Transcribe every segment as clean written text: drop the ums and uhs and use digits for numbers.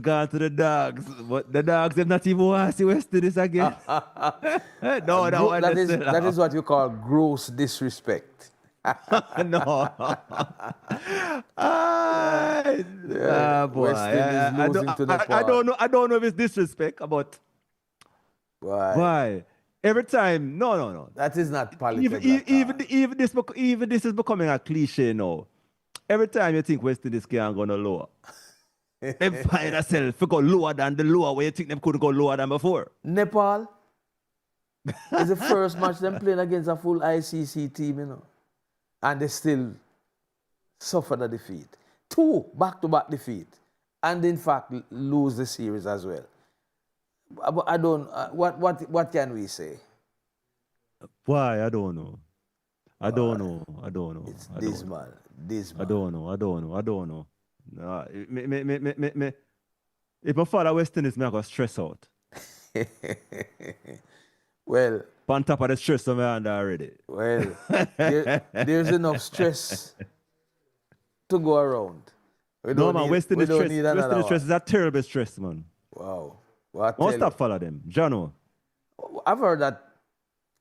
gone to the dogs, but the dogs have not even want to see West Indies again. No, that one That is is still that off. is what you call gross disrespect. No. Boy. West Indies losing to I Nepal. don't know. I don't know if it's disrespect, but Why? why? Every time, no. That is not Even palatable e- at all. even this is becoming a cliche now. Every time you think West Indies can go no lower, they find themselves to go lower than the lower where you think they couldn't go lower than before. Nepal is the first match them playing against a full ICC team, you know. And they still suffered a defeat. 2 back-to-back defeat. And in fact, lose the series as well. But I don't, what can we say? Why? I don't know. I don't know. It's I don't know. dismal. I Dismal. don't know. If I follow West Indies, I go stress out. Well, On top of the stress I'm under already. well, there's enough stress to go around. We No, don't man, need, West we Indies don't stress, need West another Indies stress one. is a terrible stress, man. Wow. Well, I Don't tell stop follow them. Jano. you, I've heard that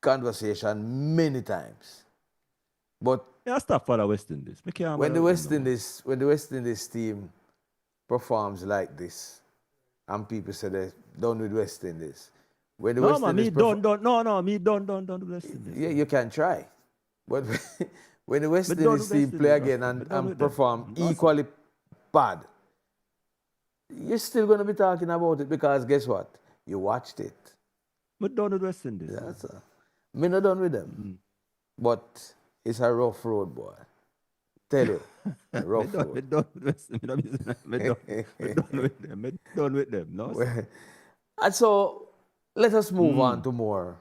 conversation many times. But Yeah, stop follow West Indies. Me can't when the follow them West no more. Indies, when the West Indies team performs like this, and people say they're done with West Indies. When the No, West man, Indies me don't do West Indies. yeah, you can try. But when the West Me done Indies with team West play Indies. again Me done and with them. perform No, sir. equally bad, you're still going to be talking about it because guess what? You watched it. Me done with West Indies. That's a, me not done with them. But it's a rough road, boy. Tell you, a rough Me road. done with West Indies. Me done with them. Me done with them. No, sir. And so let us move on to more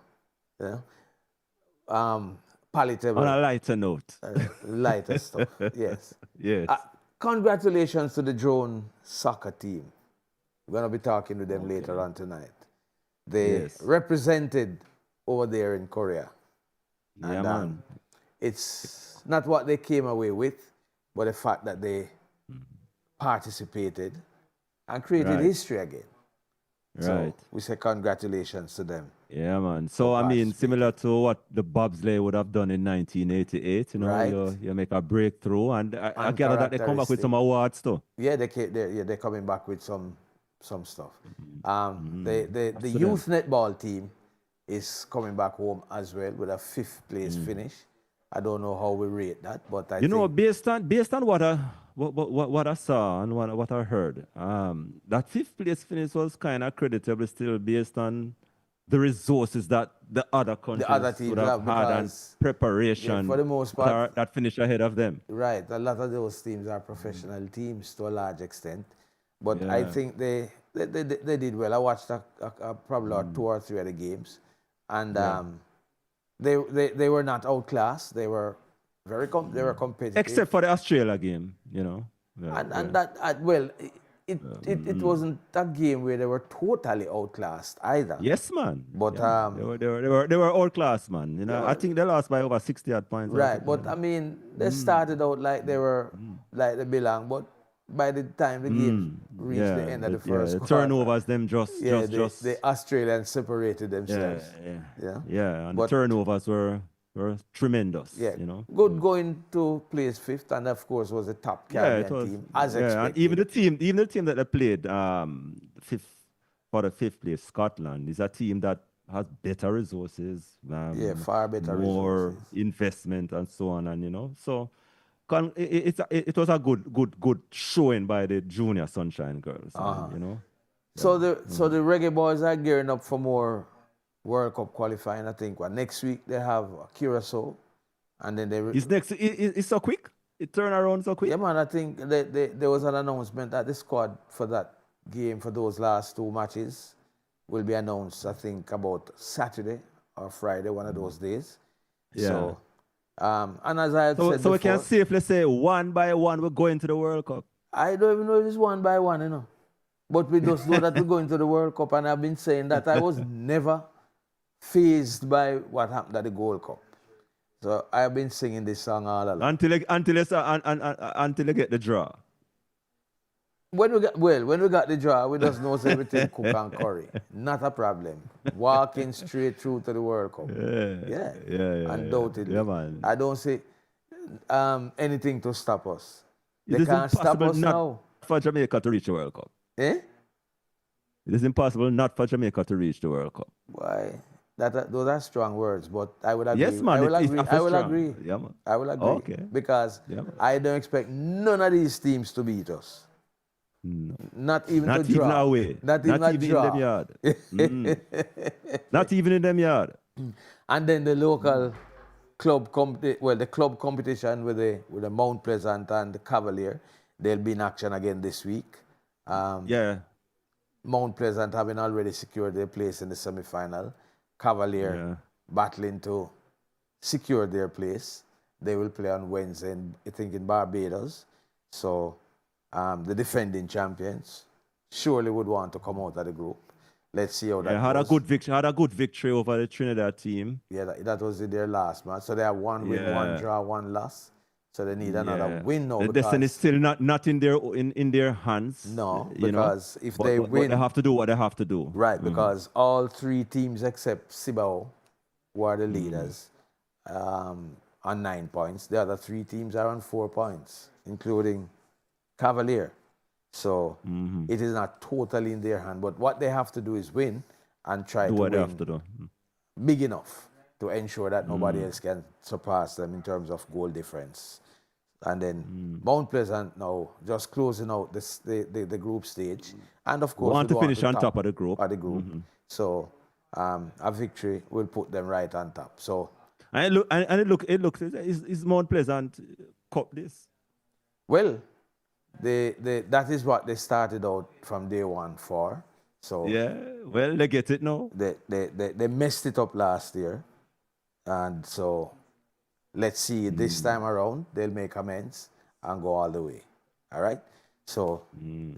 palatable, On a lighter note. lighter stuff. Yes. Yes. Congratulations to the drone soccer team. We're going to be talking to them later on tonight. They Yes. represented over there in Korea. Yeah, And man. it's not what they came away with, but the fact that they participated and created Right. history again. So Right. we say congratulations to them. Yeah, man. So, for I mean, participating. similar to what the bobsleigh would have done in 1988, you know, Right. you make a breakthrough, and I And gather that they come back with some awards too. Yeah, they're coming back with some stuff. The Excellent. youth netball team is coming back home as well with a 5th place finish. I don't know how we rate that, but I You know, think based on what I saw and what I heard, that 5th place finish was kind of creditable still based on the resources that the other countries other teams would have have, had and because, preparation for the most part, that finish ahead of them. right, a lot of those teams are professional teams to a large extent. But I Yeah. think they did well. I watched probably 2 or 3 of the games, and they were not outclassed. They were they were competitive. Except for the Australia game, you know. Yeah, And that well, it wasn't a game where they were totally outclassed either. Yes, man. But Yeah, man. They were all class, man. You know, I think they lost by over 60 odd points. or right, something but like I mean, they started out like they were like they belong, but by the time the game reached the end of the first the quarter, turnovers, them just the Australians separated themselves. and But the turnovers were tremendous. yeah, You know. good going to place 5th, and of course was the top Yeah, it Caribbean was. team as And expected. even the team that they played fifth for the 5th place, Scotland, is a team that has better resources. Far better more resources. investment and so on, and you know, so it was a good showing by the junior Sunshine Girls, man, you know. So the Reggae Boys are gearing up for more World Cup qualifying. I think next week they have Curacao, and then It's so quick. It turned around so quick. Yeah, man. I think there was an announcement that the squad for that game for those last 2 matches will be announced. I think about Saturday or Friday, one of those days. Yeah. So, and as I had said So before, we can safely say one by one we're going to the World Cup. I don't even know if it's one by one, you know. But we just know that we're going to the World Cup, and I've been saying that I was never fazed by what happened at the Gold Cup. So I've been singing this song all along. Until you get the draw. when we got the draw, we just know everything cook and curry. Not a problem. Walking straight through to the World Cup. Yeah. Undoubtedly. Yeah, man. I don't see anything to stop us. It They is can't stop impossible us not now. for Jamaica to reach the World Cup. Eh? It is impossible not for Jamaica to reach the World Cup. Why? Those are strong words, but I would agree. Yes, man. I will agree. It's I will strong. agree. Yeah, man. I will agree. Okay. Because Yeah, man. I don't expect none of these teams to beat us. No. Not even Not to draw. even away. Not even a draw. in them yard. Not even in them yard. And then the local club the club competition with the Mount Pleasant and the Cavalier, they'll be in action again this week. Yeah. Mount Pleasant having already secured their place in the semi-final. Cavalier battling to secure their place. They will play on Wednesday, I think, in Barbados. So the defending champions surely would want to come out of the group. Let's see how that goes. Had a good victory over the Trinidad team. Yeah, that was their last match. So they have one win, one draw, one loss. So they need another win now. The destiny is still not in their hands. No, because if they win, they have to do what they have to do. Right, because all three teams except Cibao, who are the leaders, on 9 points. The other three teams are on 4 points, including Cavalier. So it is not totally in their hand. But what they have to do is win and try to win they have to do. big enough to ensure that nobody else can surpass them in terms of goal difference. And then Mount Pleasant now just closing out the group stage. And of course, want to finish on top of the group. So a victory will put them right on top. So it looks is Mount Pleasant cup this? Well, that is what they started out from day one for. So yeah, well, they get it now. They messed it up last year, and so let's see this time around they'll make amends and go all the way. All right. So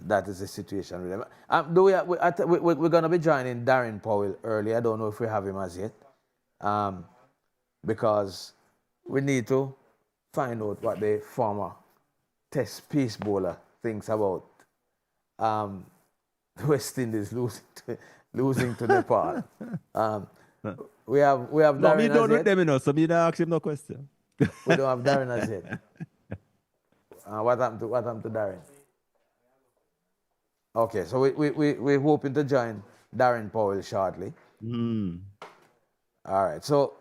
that is the situation with them. We're going to be joining Darren Powell early. I don't know if we have him as yet, because we need to find out what the former Test pace bowler thinks about West Indies losing to Nepal. We have Darren. No, me don't with them, you know, so me don't ask him no question. We don't have Darren as yet. What happened to Darren? Okay, so we're hoping to join Darren Powell shortly. All right. So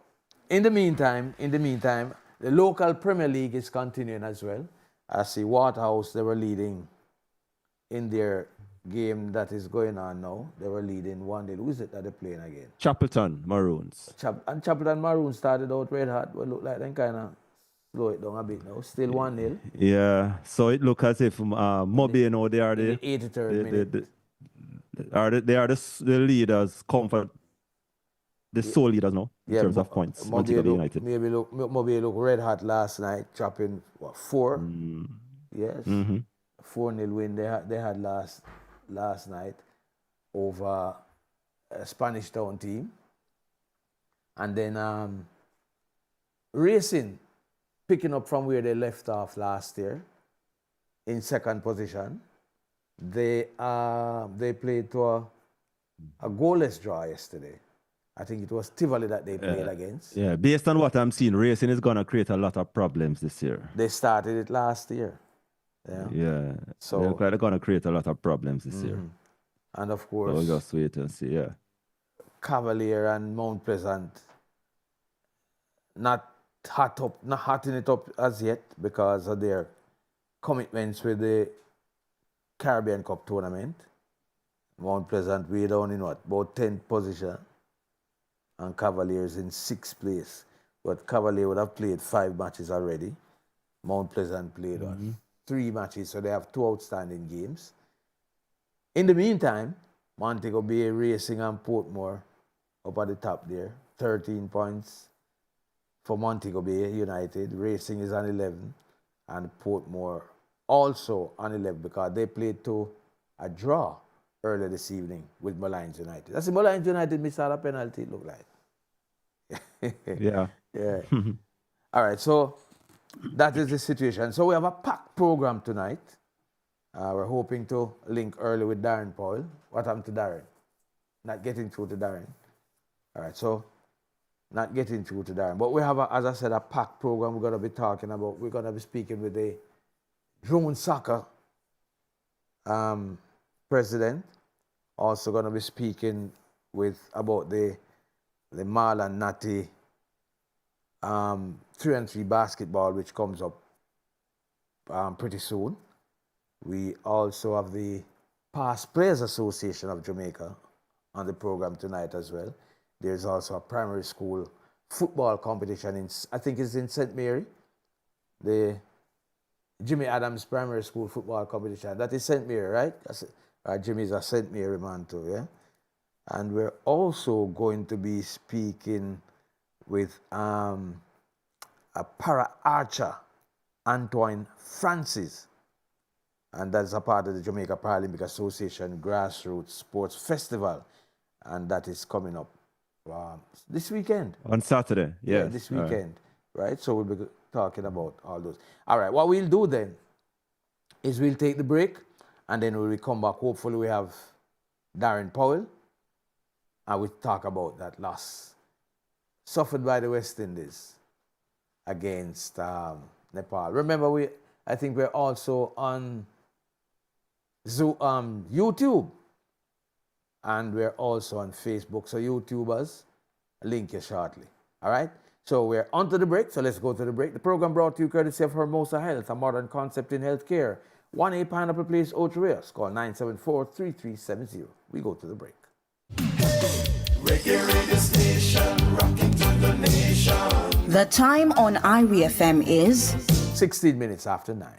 in the meantime, the local Premier League is continuing as well. I see Waterhouse, they were leading in their game that is going on now. They were leading 1-0. Who is it that they're playing again? Chapelton Maroons. And Chapelton Maroons started out red hot, but look like they kind of slow it down a bit now. Still 1-0. Yeah, so it looks as if Moby, you know, they are the 83rd minute. They are the leaders, comfort. The sole leaders now in terms of points. United. Maybe look red hot last night, chopping 4. Yes, 4-0 win they had last night over a Spanish Town team, and then Racing picking up from where they left off last year in second position. They played to a goalless draw yesterday. I think it was Tivoli that they played against. Yeah, based on what I'm seeing, Racing is going to create a lot of problems this year. They started it last year. Yeah. So they're going to create a lot of problems this year. And of course, so we'll just wait and see, Cavalier and Mount Pleasant, not hotting it up as yet because of their commitments with the Caribbean Cup tournament. Mount Pleasant way down in about 10th position. And Cavaliers in 6th place. But Cavalier would have played 5 matches already. Mount Pleasant played 3 matches, so they have 2 outstanding games. In the meantime, Montego Bay, Racing, and Portmore up at the top there. 13 points for Montego Bay United. Racing is on 11. And Portmore also on 11 because they played to a draw earlier this evening with Mullines United. That's the Mullines United missed out a penalty, it looked like. Yeah. All right, so that is the situation. So we have a packed program tonight. We're hoping to link early with Darren Powell. What happened to Darren? Not getting through to Darren. All right, so not getting through to Darren. But we have, as I said, a packed program we're going to be talking about. We're going to be speaking with the drone soccer president. Also going to be speaking about the Mal and Natty 3-on-3 basketball, which comes up pretty soon. We also have the Past Players Association of Jamaica on the program tonight as well. There's also a primary school football competition I think it's in St. Mary. The Jimmy Adams Primary School football competition. That is St. Mary, right? Jimmy's a St. Mary man too, yeah? And we're also going to be speaking with a para-archer, Antoine Francis. And that's a part of the Jamaica Paralympic Association Grassroots Sports Festival. And that is coming up this weekend. On Saturday, yes. Yeah, this weekend, right? So we'll be talking about all those. All right, what we'll do then is we'll take the break, and then when we come back, hopefully we have Darren Powell, and we'll talk about that loss suffered by the West Indies against Nepal. Remember, I think we're also on YouTube, and we're also on Facebook. So YouTubers, link you shortly. All right? So we're on to the break, so let's go to the break. The program brought to you courtesy of Hermosa Health, a modern concept in healthcare. 1A Pineapple Place, Ocho Rios. Call 974-3370. We go to the break. Reggae radio station, rocking to the nation. The time on IRIE FM is 16 minutes after 9.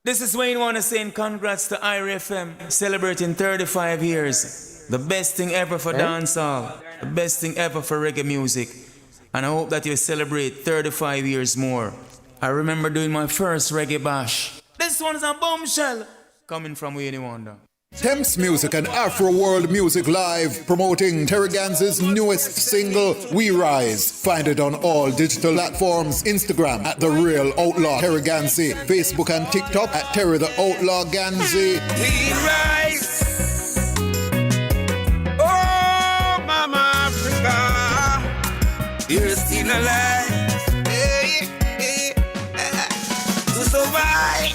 This is Wayne Warner saying congrats to IRIE FM, celebrating 35 years. The best thing ever for dancehall, the best thing ever for reggae music. And I hope that you celebrate 35 years more. I remember doing my first reggae bash. This one's a bombshell, coming from Wayne Wonder. Thames Music and Afro World Music Live, promoting Terry Ganz's newest single, We Rise. Find it on all digital platforms. Instagram at The Real Outlaw Terry Ganzi. Facebook and TikTok at Terry the Outlaw Ganzi. We rise. Oh, Mama Africa, you're still alive. Hey, hey, to survive.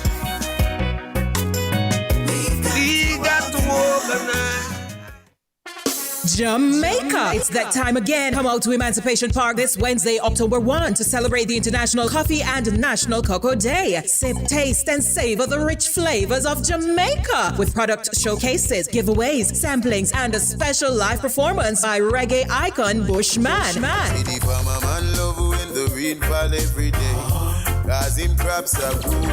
Jamaica! It's that time again. Come out to Emancipation Park this Wednesday, October 1 to celebrate the International Coffee and National Cocoa Day. Sip, taste, and savor the rich flavors of Jamaica with product showcases, giveaways, samplings, and a special live performance by reggae icon Bushman.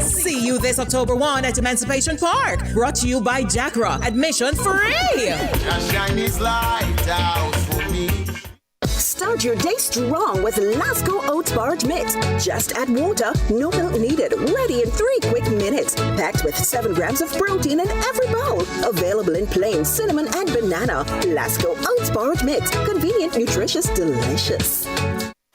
See you this October 1 at Emancipation Park. Brought to you by Jackra. Admission free. Shine his light out for me. Start your day strong with Lasco Oats Porridge Mix. Just add water, no milk needed. Ready in 3 quick minutes. Packed with 7 grams of protein in every bowl. Available in plain, cinnamon, and banana. Lasco Oats Porridge Mix. Convenient, nutritious, delicious.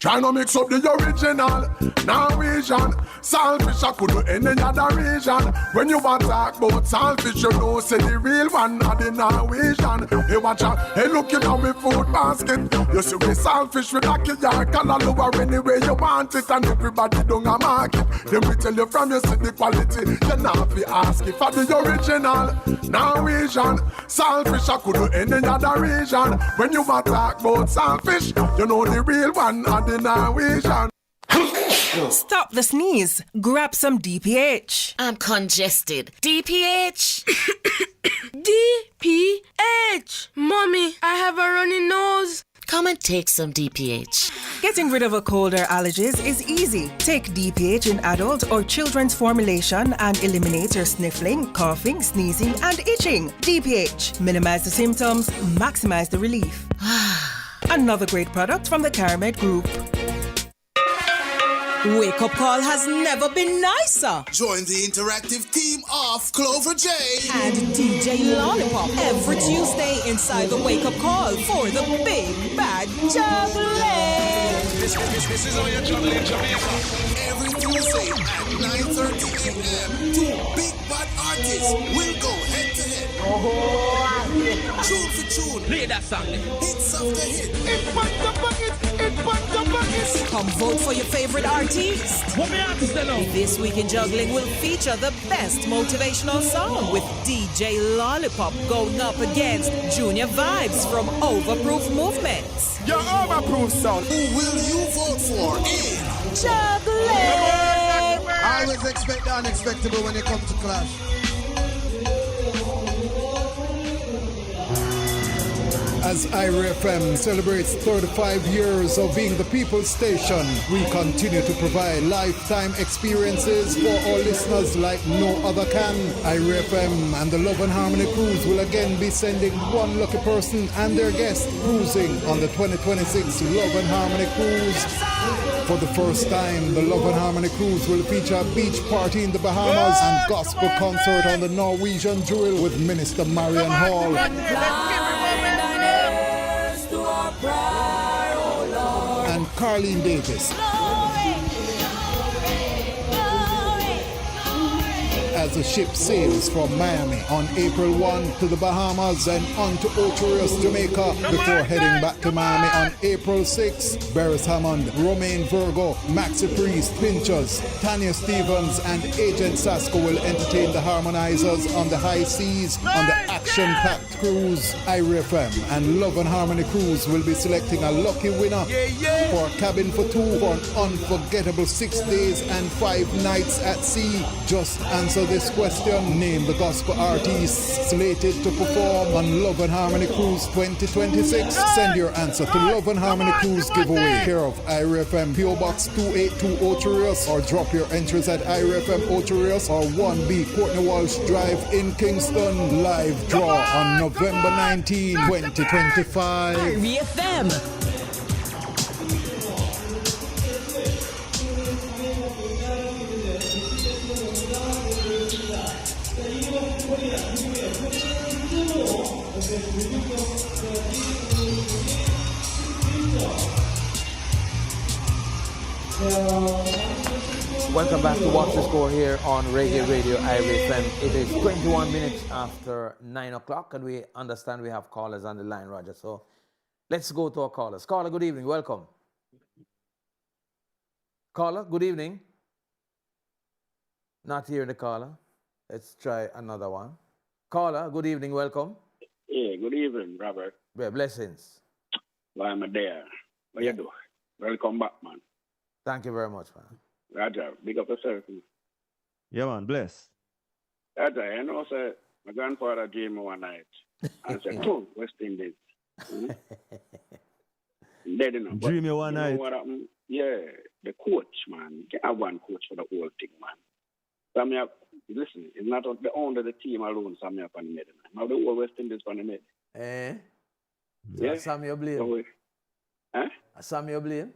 Try to mix up the original Norwegian saltfish. I could do any other region. When you want to talk about saltfish, you know say the real one are the Norwegian. Hey watch out, hey looking at me food basket. You see me saltfish with a killer color lower anywhere you want it, and everybody don't a market. Then we tell you from you see the quality. You not be asking for the original Norwegian saltfish. I could do any other region. When you want to talk about saltfish, you know the real one are the Norwegian. Stop the sneeze. Grab some DPH. I'm congested. DPH. DPH. Mommy, I have a runny nose. Come and take some DPH. Getting rid of a cold or allergies is easy. Take DPH in adult or children's formulation and eliminate your sniffling, coughing, sneezing, and itching. DPH. Minimize the symptoms, maximize the relief. Another great product from the Caramed Group. Wake Up Call has never been nicer. Join the interactive team of Clover J and DJ Lollipop every Tuesday inside the Wake Up Call for the Big Bad Juggling. This is all your juggling Jamaica. Every Tuesday Tuesday at 9:30 a.m. Two big bad artists will go head to head. Tune for tune. Play that song. Hits after hit. Come vote for your favorite artist. What me artist they know? This Week in Juggling will feature the best motivational song with DJ Lollipop going up against Junior Vibes from Overproof Movements. Your overproof sound. Who will you vote for in Juggling? Always expect the unexpected when it comes to clash. As IRIE FM celebrates 35 years of being the people's station, we continue to provide lifetime experiences for our listeners like no other can. IRIE FM and the Love and Harmony Cruise will again be sending one lucky person and their guest cruising on the 2026 Love and Harmony Cruise. For the first time, the Love and Harmony Cruise will feature a beach party in the Bahamas and gospel concert on the Norwegian Jewel with Minister Marian Hall. And Carleen Davis. As the ship sails from Miami on April 1 to the Bahamas and on to Ocho Jamaica before heading back to Miami on April 6. Barris Hammond, Romaine Virgo, Maxi Priest, Pinchers, Tanya Stevens and Agent Sasko will entertain the harmonizers on the high seas on the action-packed cruise. IRIE FM and Love and Harmony Cruise will be selecting a lucky winner for a cabin for two for an unforgettable 6 days and 5 nights at sea. Just answer this question. Name the gospel artists slated to perform on Love and Harmony Cruise 2026. Send your answer to Love and Harmony Cruise giveaway care of IRIE FM PO Box 282 Ocho Rios, or drop your entries at IRIE FM Ocho Rios or 1B Courtney Walsh Drive in Kingston. Live draw on November 19, 2025. IRIE FM. Welcome back to Watch the Score here on Reggae Radio IRIE FM. It is 21 minutes after 9 o'clock, and we understand we have callers on the line, Roger. So let's go to our callers. Caller, good evening. Welcome. Caller, good evening. Not hearing the caller. Let's try another one. Caller, good evening. Welcome. Yeah, good evening, Robert. Yeah, blessings. Why am I there? What you do? Welcome back, man. Thank you very much, man. Roger, big up yourself. Yeah, man, bless. Roger, I know, sir, my grandfather dreamed me one night and said, oh, West Indies. Dead enough. Dream you one night? What happened? Yeah, the coach, man. You can't have one coach for the whole thing, man. So listen, it's not the owner of the team alone, so I'm up on the mid. Now the whole West Indies on the mid. Eh? Yeah. Sammy you blame? So, huh? Sammy you blame?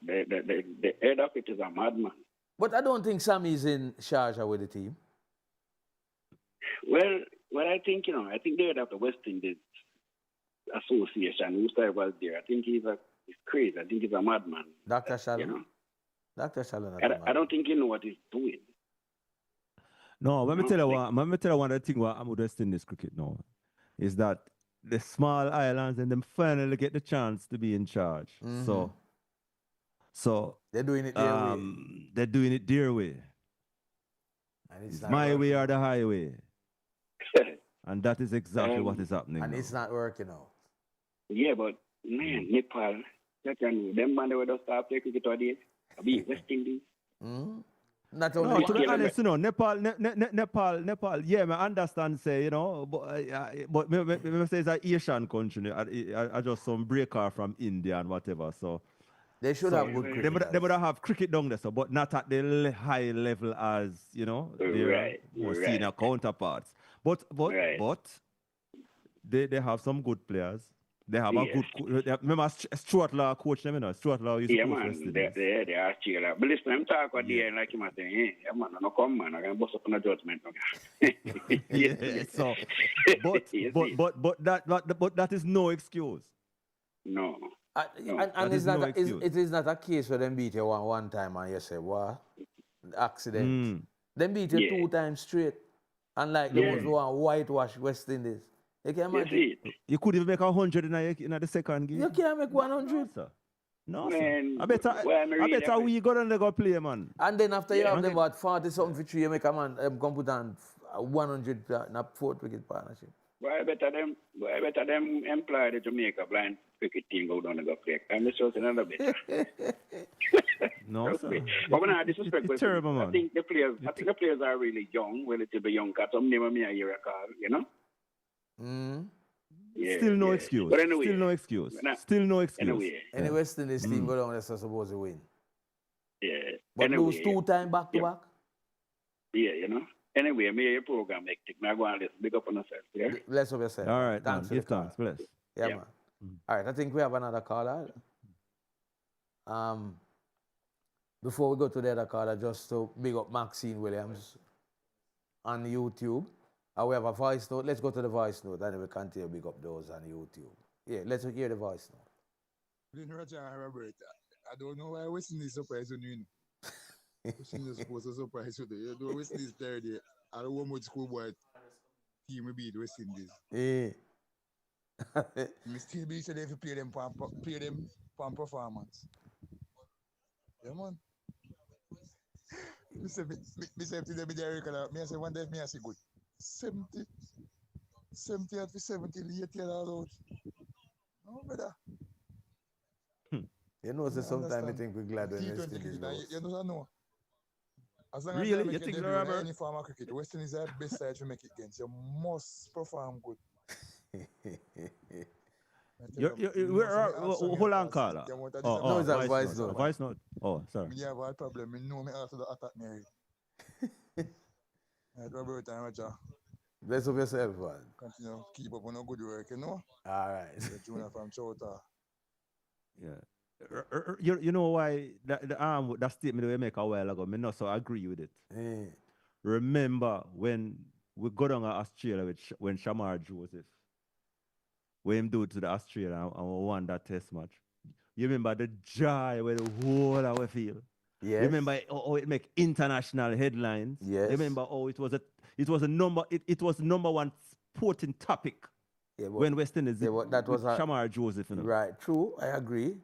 The head of it is a madman. But I don't think Sammy is in charge with the team. Well, I think, I think the head of the West Indies Association, who was there, I think he's crazy. I think he's a madman. Dr. Shalom. Dr. Shalom. I don't think he knows what he's doing. No, let me tell you one of the things what I'm with West Indies cricket now is that the small islands and them finally get the chance to be in charge. Mm-hmm. So they're doing it their way. They're doing it their way. And it's my way or the highway. And that is exactly what is happening. And now. it's not working out. Yeah, but man, Nepal, them man they would just start playing cricket today. I'll be West Indies. Not only only to be honest, Nepal, yeah, I understand, say, but me say it's an Asian country. I just some breaker from India and whatever, so. They should have good cricket. They would have cricket down there, so, but not at the high level as, their more senior counterparts. But they have some good players. They have a good remember Stuart Law coach them, Stuart Law used to coach West Indies. They are chill. But listen, I'm talking about the like him saying, hey, man, no come man, I can bust up on a judgment. Yeah, so but that is no excuse. No. And it's not it is not a case where them beat you one time and you say, what? Accident. Them beat you 2 times straight. Unlike the ones who want whitewash West Indies. You can imagine. You could even make 100 in the second game. You can't make 100. Sir. No, man, sir. I better we go and they go play, man. And then after you have them about 40 something for 3, you make a man come put on 100 in a 4th wicket partnership. Why better them employ the Jamaica blind cricket team go down and go play. And this was another bit. No, sir. But when I disrespect, it's terrible, man. I think the players are really young, relatively young. Cause some name me a year ago, you know. Yeah, Still no excuse. But anyway, Still no excuse. Still no excuse. Any West Indies team go down, they're supposed to win. Yeah. But lose 2 times back to back. Yeah, you know. Anyway, me your program hectic. Now go and listen. Big up on yourself. Yeah. Bless up yourself. All right, thanks man. Give thanks. Bless. Yeah, man. All right, I think we have another caller. Before we go to the other caller, just to big up Maxine Williams on YouTube. We have a voice note. Let's go to the voice note and we continue to big up those on YouTube. Yeah, let's hear the voice note. Robert, I don't know why West Indies surprised you. West Indies supposed to surprise you. You know West Indies third day. I don't want much schoolboy team will beat West Indies. Yeah. I still be so they have to play them for performance. Yeah, man. I say to them, I say one day, I say good. 70 out for 70, late year all out. No, brother. You know, so sometimes I think we're glad when West Indies lose. You know, as long really? as you think in any form of cricket, West Indies are the best side to make it against. You must perform good. Hold on, caller. No, it's a voice note. Voice note. Oh, sorry. I have a problem. I know me after the attack me. Robert and Roger. Bless up yourself, man. Continue keep up on a good work, you know? All right. Junior from Chota. Yeah. You know why that statement we make a while ago, I not so agree with it. Yeah. Remember when we go down to Australia when Shamar Joseph, when him do it to the Australia and we won that test match. You remember the joy where the whole of we feel. Yes. Remember how it make international headlines. Yes. Remember how it was number one sporting topic. Yeah, when West Indies that was Shamar Joseph. You know? Right, true, I agree.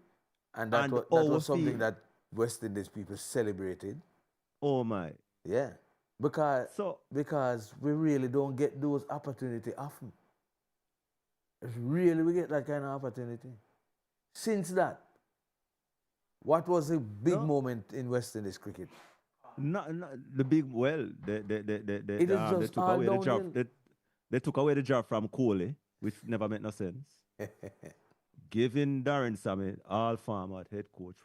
And that was something that West Indies people celebrated. Oh my. Yeah. Because we really don't get those opportunities often. We get that kind of opportunity. Since that, what was the big moment in West Indies cricket? The big they took away the job from Kohli, which never made no sense. Giving Darren Sammy all format head coach.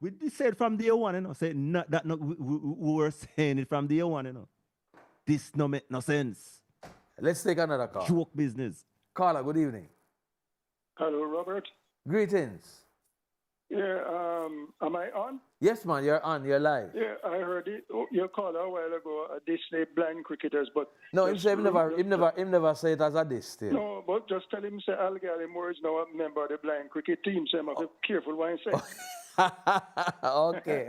We said from day one, you know, we were saying it from day one, you know. This no make no sense. Let's take another call. Joke business. Caller, good evening. Hello, Robert. Greetings. Yeah, am I on? Yes, man, you're on. You're live. Yeah, I heard it. Your caller a while ago. This say blind cricketers, but no, him never say it as a diss still. No, but just tell him say Al Gallimore is now a member of the blind cricket team, so I'm be careful what I say. Okay.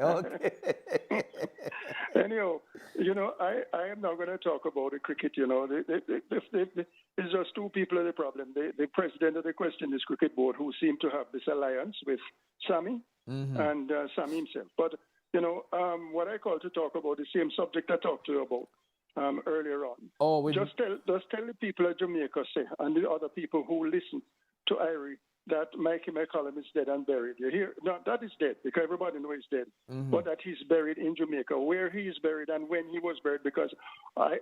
Anyhow, you know, I am not going to talk about the cricket. You know, it's just 2 people are the problem. The president of the West Indies Cricket Board, who seem to have this alliance with Sammy and Sammy himself. But you know, what I call to talk about the same subject I talked to you about earlier on. Just tell the people of Jamaica, say, and the other people who listen to IRIE, that Mikey McCollum is dead and buried. You hear? No, that is dead because everybody knows he's dead. But that he's buried in Jamaica, where he is buried and when he was buried. Because I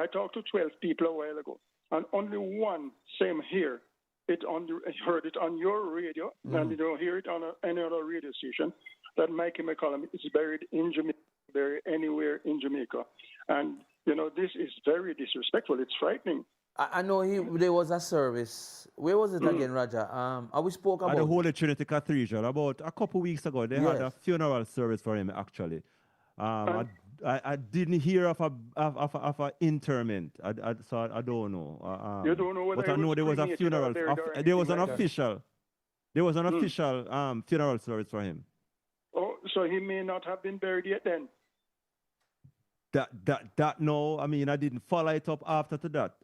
talked to 12 people a while ago, and only one same here. Heard it on your radio, and you don't hear it on any other radio station. That Mikey McCollum is buried in Jamaica, buried anywhere in Jamaica, and you know this is very disrespectful. It's frightening. I know there was a service. Where was it again, Raja? We spoke about at the Holy Trinity Cathedral about a couple weeks ago. They had a funeral service for him. Actually, I didn't hear of a interment. So I don't know. You don't know whether but I know there was a funeral. There was an official. There was an official funeral service for him. Oh, so he may not have been buried yet then. No, I mean, I didn't follow it up after that.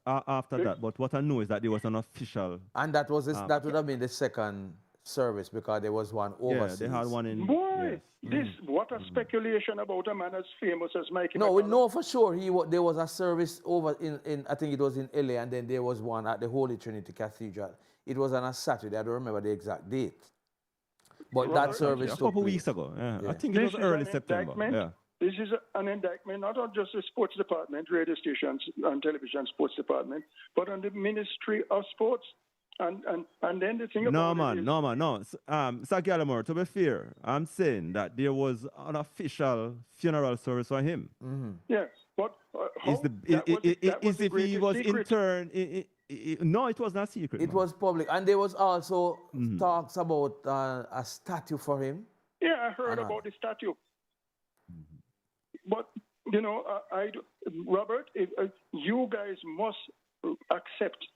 But what I know is that there was an official. And that was that would have been the second service because there was one overseas. Yeah, they had one in. Boy, yes. What a speculation about a man as famous as Mikey. No, we McCollum. know for sure there was a service over in I think it was in LA, and then there was one at the Holy Trinity Cathedral. It was on a Saturday. I don't remember the exact date. But that service a couple weeks ago. Yeah. I think it was early September. Yeah. This is an indictment not on just the sports department, radio stations and television sports department, but on the Ministry of Sports. And then the thing about No. Sir Gallimore, to be fair, I'm saying that there was an official funeral service for him. Yes, but if he was interned. No, it was not secret. It was public, and there was also talks about a statue for him. Yeah, I heard about the statue. But Robert, you guys must accept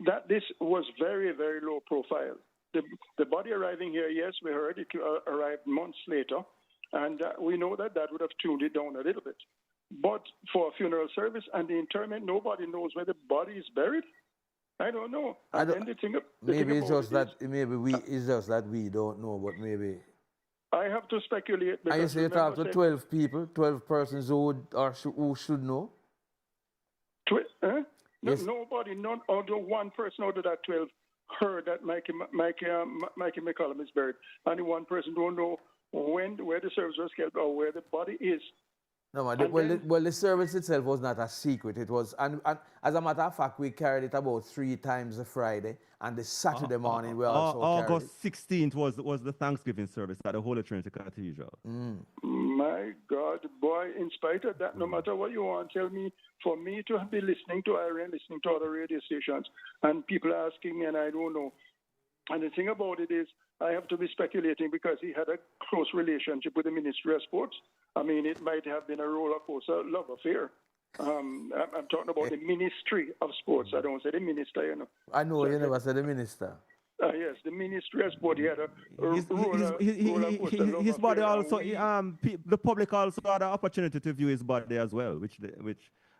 that this was very, very low profile. The body arriving here, yes, we heard it arrived months later, and we know that would have tuned it down a little bit. But for a funeral service and the interment, nobody knows where the body is buried. I don't know. Maybe it's just that we don't know, but maybe. I have to speculate. And you say you talk to 12 people, 12 persons who should know? Yes. Nobody, although one person out of that 12 heard that Mikey McCollum is buried. Only one person don't know where the service was held or where the body is. No, the service itself was not a secret. It was, and as a matter of fact, we carried it about 3 times a Friday, and the Saturday morning we also carried August 16th was the Thanksgiving service at the Holy Trinity Cathedral. My God, boy, in spite of that, no matter what you want to tell me, for me to be listening to IRIE and listening to other radio stations, and people asking me, and I don't know. And the thing about it is, I have to be speculating because he had a close relationship with the Ministry of Sports. I mean, it might have been a roller coaster love affair. I'm talking about the Ministry of Sports. I don't say the minister, you know. I know, you never said the minister. Yes, the Ministry of Sport. He had a roller coaster love his body affair. also, the public also had an opportunity to view his body as well, which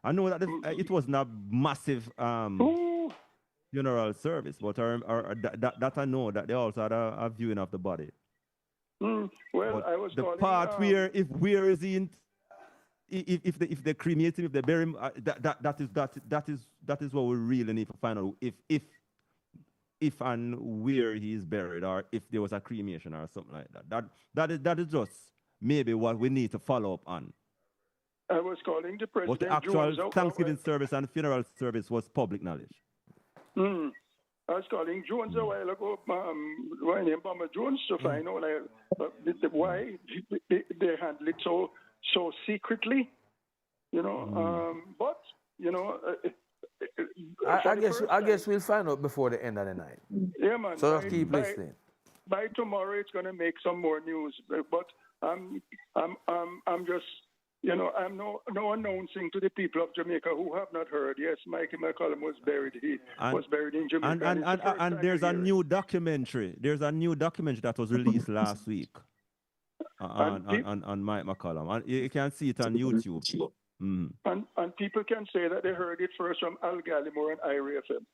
I know that it was not massive funeral service, but that I know that they also had a viewing of the body. Well, but I was the calling, part where is he if they cremate him, if they bury him, that is what we really need to find out if and where he is buried, or if there was a cremation or something like that. That is just maybe what we need to follow up on. I was calling the president. But the actual Thanksgiving service and funeral service was public knowledge. I was calling Jones a while ago, my name Bomber Jones, to find out why they handle it so secretly, you know. But you know, I guess we'll find out before the end of the night. Yeah, man. So keep listening. By tomorrow, it's gonna make some more news. But I'm just. You know, I'm no announcing to the people of Jamaica who have not heard. Yes, Mikey McCollum was buried. He was buried in Jamaica. And there's a new documentary. There's a new documentary that was released last week on Mike McCollum. And you can see it on YouTube. And people can say that they heard it first from Al Gallimore and IRIE FM.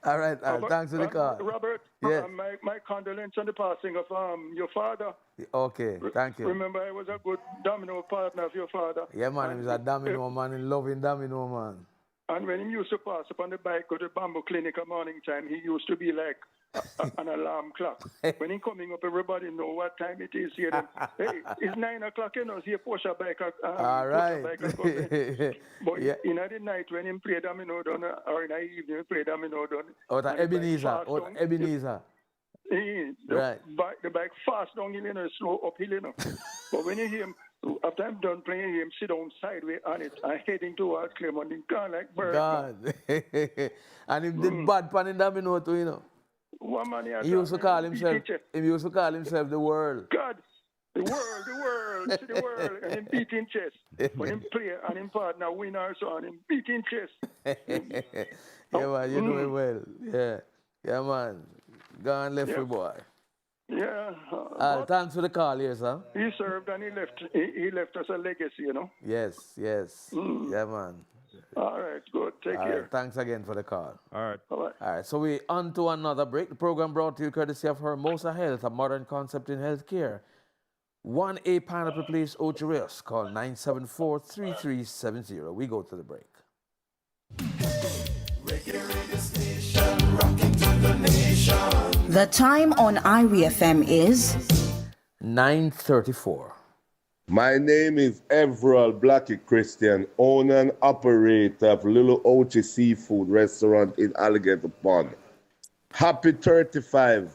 All right, thanks for the call. Robert, yeah. My condolence on the passing of your father. Okay, thank you. Remember, I was a good domino partner of your father. Yeah, man, he was a domino man, in loving domino man. And when he used to pass up on the bike to the Bamboo Clinic at morning time, he used to be like an alarm clock. When he coming up, everybody know what time it is here. Hey, it's 9 o'clock, you know, see a Porsche bike. All right. But yeah. In the night when he play domino done, or in the evening he play domino done. Or Ebenezer. Right. The bike fast down hill, you know, slow uphill, you know. But when you hear him, after I'm done playing, you hear him sit down sideways on it and heading towards Claremont, he gone like bird. God. And he did bad pan in domino too, you know. He used to call himself the world. God, the world, see the world, and him beating chess. When him play and him partner win also, and him beating chess. Yeah, man, you doing well. Yeah, man. Gone left for boy. Yeah. Thanks for the call here, sir. He served and he left us a legacy, you know. Yes. Yeah, man. All right, good. Take care. Right, thanks again for the call. All right. Bye-bye. All right, so we on to another break. The program brought to you courtesy of Hermosa Health, a modern concept in healthcare. 1A Pineapple Place, Ocho Rios. Call 974-3370. We go to the break. The time on IRIE FM is 9:34. My name is Everall Blackie Christian, owner and operator of Little Ochi Seafood Restaurant in Alligator Pond. Happy 35th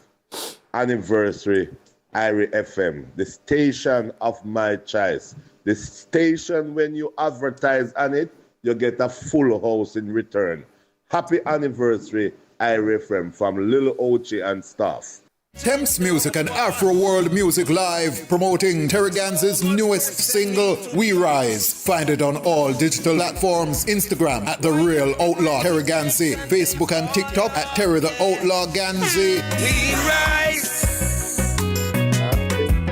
anniversary, IRIE FM, the station of my choice. The station, when you advertise on it, you get a full house in return. Happy anniversary, IRIE FM, from Little Ochi and staff. Thames Music and Afro World Music Live, promoting Terry Ganz's newest single, We Rise. Find it on all digital platforms, Instagram at The Real Outlaw Terry Ganzi, Facebook and TikTok at Terry the Outlaw Ganzi. We rise.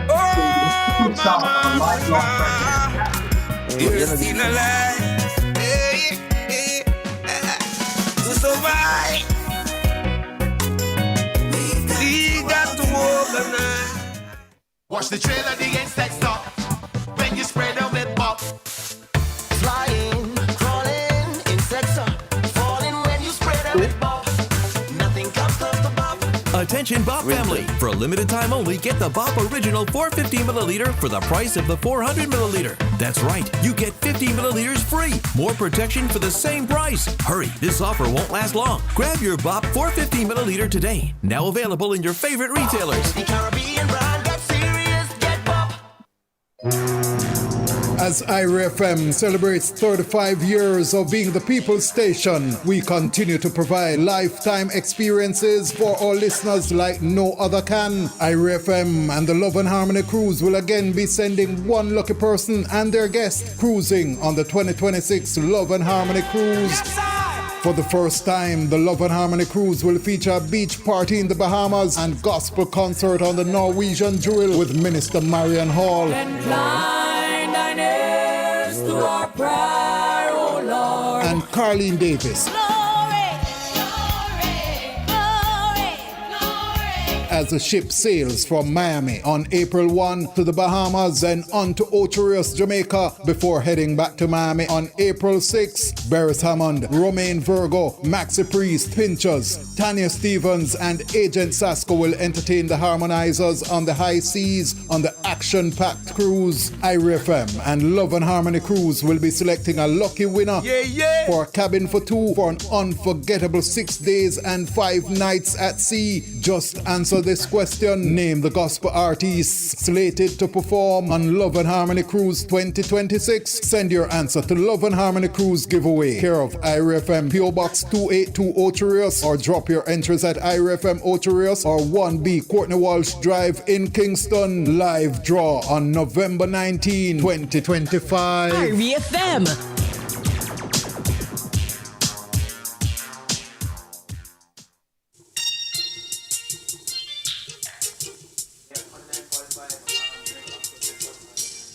Oh, mama. You're still alive. Hey, hey, to survive. Watch the trail of the insects stop when you spread a web up. Flying, crawling, insects are falling when you spread a web up. Nothing comes close to Bob. Attention Bop family, for a limited time only, get the Bop Original 450 milliliter for the price of the 400 milliliter. That's right, you get 50 milliliters free. More protection for the same price. Hurry, this offer won't last long. Grab your Bop 450 milliliter today. Now available in your favorite retailers. The Caribbean brand, get serious, get Bob. As IRIE FM celebrates 35 years of being the people's station, we continue to provide lifetime experiences for our listeners like no other can. IRIE FM and the Love and Harmony Cruise will again be sending one lucky person and their guest cruising on the 2026 Love and Harmony Cruise. For the first time, the Love and Harmony Cruise will feature a beach party in the Bahamas and gospel concert on the Norwegian Drill with Minister Marian Hall. To our prayer, oh Lord. And Carleen Davis. As the ship sails from Miami on April 1 to the Bahamas and on to Ocho Rios, Jamaica, before heading back to Miami on April 6. Barris Hammond, Romaine Virgo, Maxi Priest, Pinchers, Tanya Stevens and Agent Sasko will entertain the Harmonizers on the high seas on the action-packed cruise. IRIE FM and Love and Harmony Cruise will be selecting a lucky winner for a cabin for two for an unforgettable 6 days and 5 nights at sea. Just answer this question. Name the gospel artists slated to perform on Love and Harmony Cruise 2026. Send your answer to Love and Harmony Cruise giveaway, care of IRIE FM, PO Box 282 Ocho Rios, or drop your entries at IRIE FM Ocho Rios or 1B Courtney Walsh Drive in Kingston. Live draw on November 19, 2025. IRIE FM.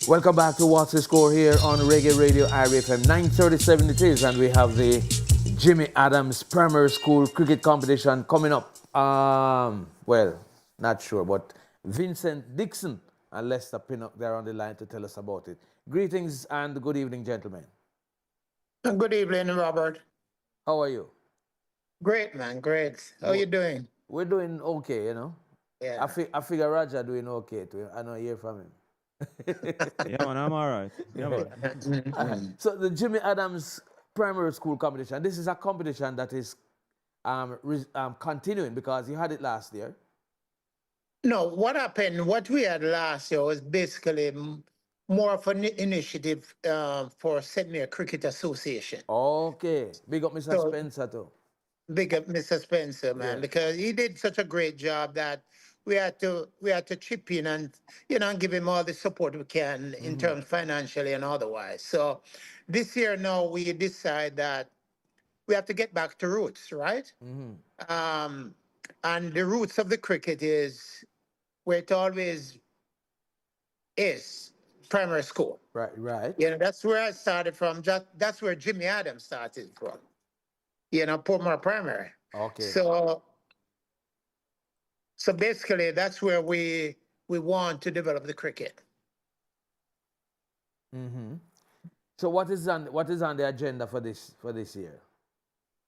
Welcome back to What's the Score here on Reggae Radio IRIE FM. 9:37 it is, and we have the Jimmy Adams Primary School Cricket Competition coming up. Well, not sure, but Vincent Dixon and Lester Pinnock, they're on the line to tell us about it. Greetings and good evening, gentlemen. Good evening, Robert. How are you? Great, man, great. How you doing? We're doing okay, you know. Yeah. I figure Roger doing okay too. I don't hear from him. Yeah, man, I'm all right. Yeah, man. So the Jimmy Adams Primary School Competition, this is a competition that is continuing because you had it last year. No, what happened, what we had last year was basically more of an initiative for Sydney Cricket Association. Okay. Big up Mr. Spencer too. Big up Mr. Spencer, man, because he did such a great job that we had to chip in and, you know, give him all the support we can in terms financially and otherwise. So this year now we decide that we have to get back to roots, right? And the roots of the cricket is where it always is, primary school. Right. You know, that's where I started from. That's where Jimmy Adams started from. You know, Portmore Primary. Okay. So basically, that's where we want to develop the cricket. Mm-hmm. So what is on the agenda for this year?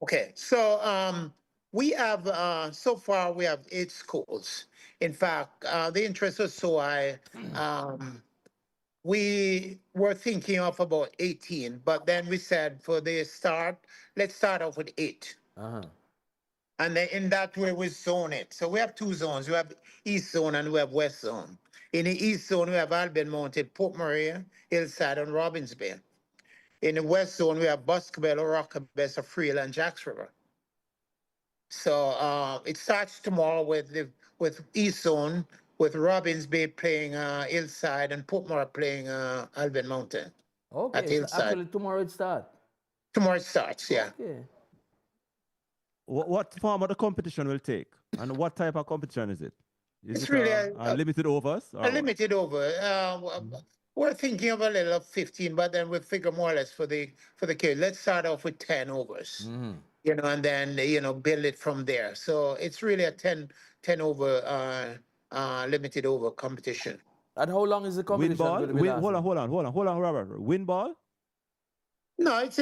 Okay, so we have so far we have 8 schools. In fact, the interest was so high. We were thinking of about 18, but then we said for the start, let's start off with 8. Uh-huh. And then in that way, we zone it. So we have 2 zones. We have East Zone and we have West Zone. In the East Zone, we have Albion Mountain, Port Maria, Hillside, and Robbins Bay. In the West Zone, we have Boscobel, Rockabessa, Freel, and Jacks River. So it starts tomorrow with East Zone, with Robbins Bay playing Hillside and Portmore playing Albion Mountain. Okay, at Hillside. so actually tomorrow it starts. Tomorrow it starts, yeah. Okay. What form of the competition will take, and what type of competition is it? Is It's it really a limited overs? a limited over. We're thinking of a little of 15, but then we figure more or less for the kids. Let's start off with 10 overs. Mm-hmm. You know, and then, you know, build it from there. So it's really a 10 over, limited over competition. And how long is the competition Win ball? going to be Hold on, Robert. Win ball? No, it's